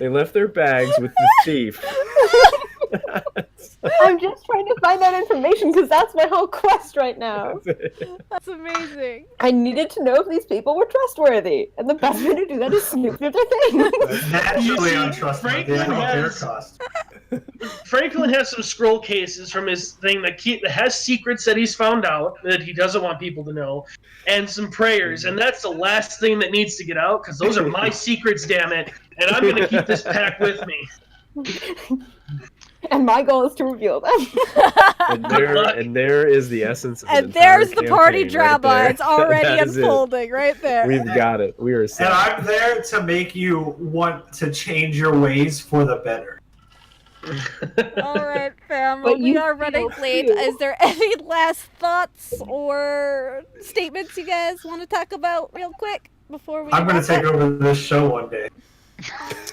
They left their bags with the thief. I'm just trying to find out information because that's my whole quest right now. That's amazing. I needed to know if these people were trustworthy, and the best way to do that is snoop through their things. Naturally You see, untrustworthy. Franklin I know their has- cost. Franklin has some scroll cases from his thing that has secrets that he's found out that he doesn't want people to know, and some prayers, and that's the last thing that needs to get out because those are my secrets, damn it, and I'm gonna keep this pack with me. And my goal is to reveal them. And there is the essence of an And there's entire the party campaign right drama. there. It's already That is it. unfolding right there. We've got it. We are And set. I'm there to make you want to change your ways for the better. All right, fam. But We you are running feel late. too. Is there any last thoughts or statements you guys want to talk about real quick before we? I'm going wrap to take up? over this show one day.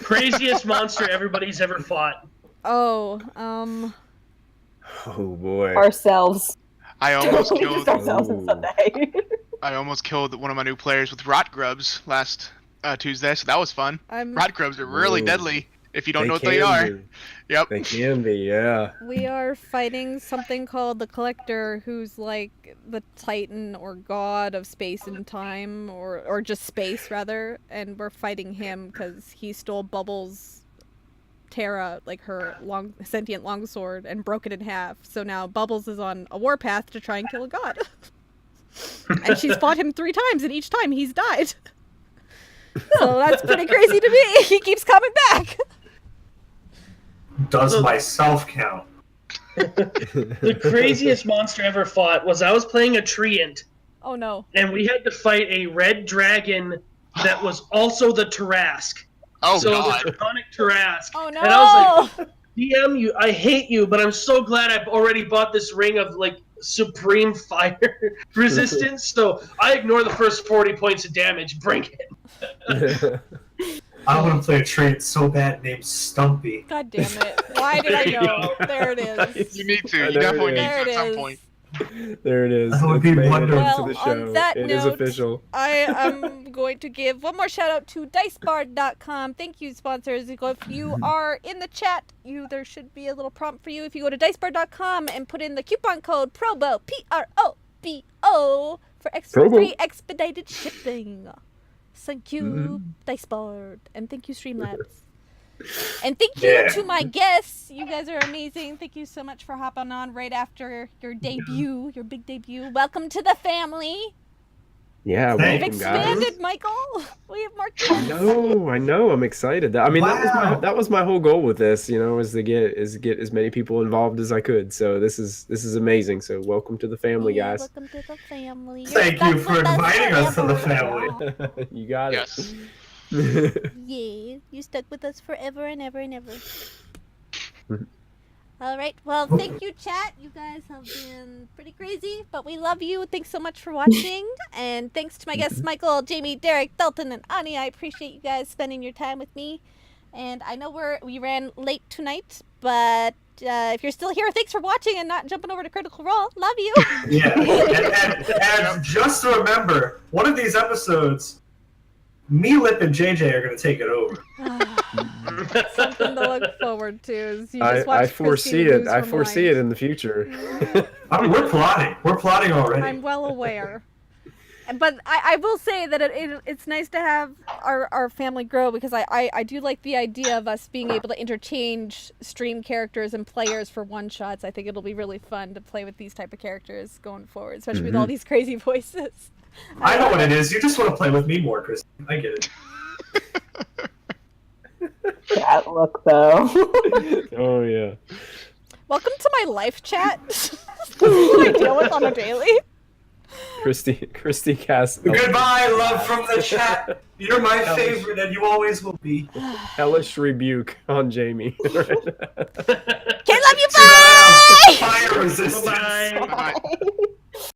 Craziest monster everybody's ever fought. Oh, Oh boy. Ourselves. I almost Just killed. ourselves in Ooh. Sunday. I almost killed one of my new players with rot grubs last Tuesday, so that was fun. Rot grubs are really Ooh. deadly if you don't know what can they are. be. Yep. They can be, yeah. we are fighting something called the Collector, who's like the Titan or god of space and time, or just space rather. And we're fighting him because he stole Bubbles' Terra, like her sentient longsword, and broke it in half. So now Bubbles is on a warpath to try and kill a god. And she's fought him 3 times, and each time he's died. So that's pretty crazy to me. He keeps coming back. Does myself count? The craziest monster I ever fought was I was playing a treant, Oh no. and we had to fight a red dragon that was also the Tarask. Oh so god. the Draconic Tarask. Oh no. And I was like, DM, I hate you, but I'm so glad I've already bought this ring of like supreme fire resistance. So I ignore the first 40 points of damage. Bring it. I want to play a trait so bad named Stumpy. God damn it. Why did I know? There it is. You need to. I You know definitely it need is. There to it at some is. point. There it is. That would It's be made it wonderful. into Well, the on show. that It is note, official. I am going to give one more shout out to dicebard.com. Thank you, sponsors. If you are in the chat, there should be a little prompt for you. If you go to dicebard.com and put in the coupon code PROBO, PROBO, for extra free expedited shipping. Thank you, Diceboard, and thank you, Streamlabs. And thank you Yeah. to my guests. You guys are amazing. Thank you so much for hopping on right after your debut, your big debut. Welcome to the family. Yeah, We've welcome, Expanded, guys. Michael. We have more I kids. know. I'm excited. I mean, Wow. that was my whole goal with this. You know, is to get as many people involved as I could. So this is amazing. So welcome to the family, Yeah, guys. welcome to the family. You're Thank you stuck for with inviting us to the forever. family. You got it. Yes. Yeah, you stuck with us forever and ever and ever. All right. Well, thank you, chat. You guys have been pretty crazy, but we love you. Thanks so much for watching, and thanks to my guests, Michael, Jamie, Derek, Dalton, and Ani. I appreciate you guys spending your time with me. And I know we ran late tonight, but if you're still here, thanks for watching and not jumping over to Critical Role. Love you. Yeah, and just remember, one of these episodes, me, Lip, and JJ are going to take it over. Something to look forward to. Is you just watch I foresee Kristy it. lose I her foresee mind. it in the future. I mean, we're plotting. We're plotting already. I'm well aware. But I will say that it's nice to have our family grow, because I do like the idea of us being able to interchange stream characters and players for one-shots. I think it'll be really fun to play with these type of characters going forward, especially with all these crazy voices. I know what it is. You just want to play with me more, Kristy. I get it. That look though. Oh yeah. Welcome to my life chat. This is what I deal with on a daily. Christy cast Goodbye, love from the chat. You're my favorite, and you always will be. hellish rebuke on Jamie. Kid, love you, bye! Fire resistance. Bye. Bye.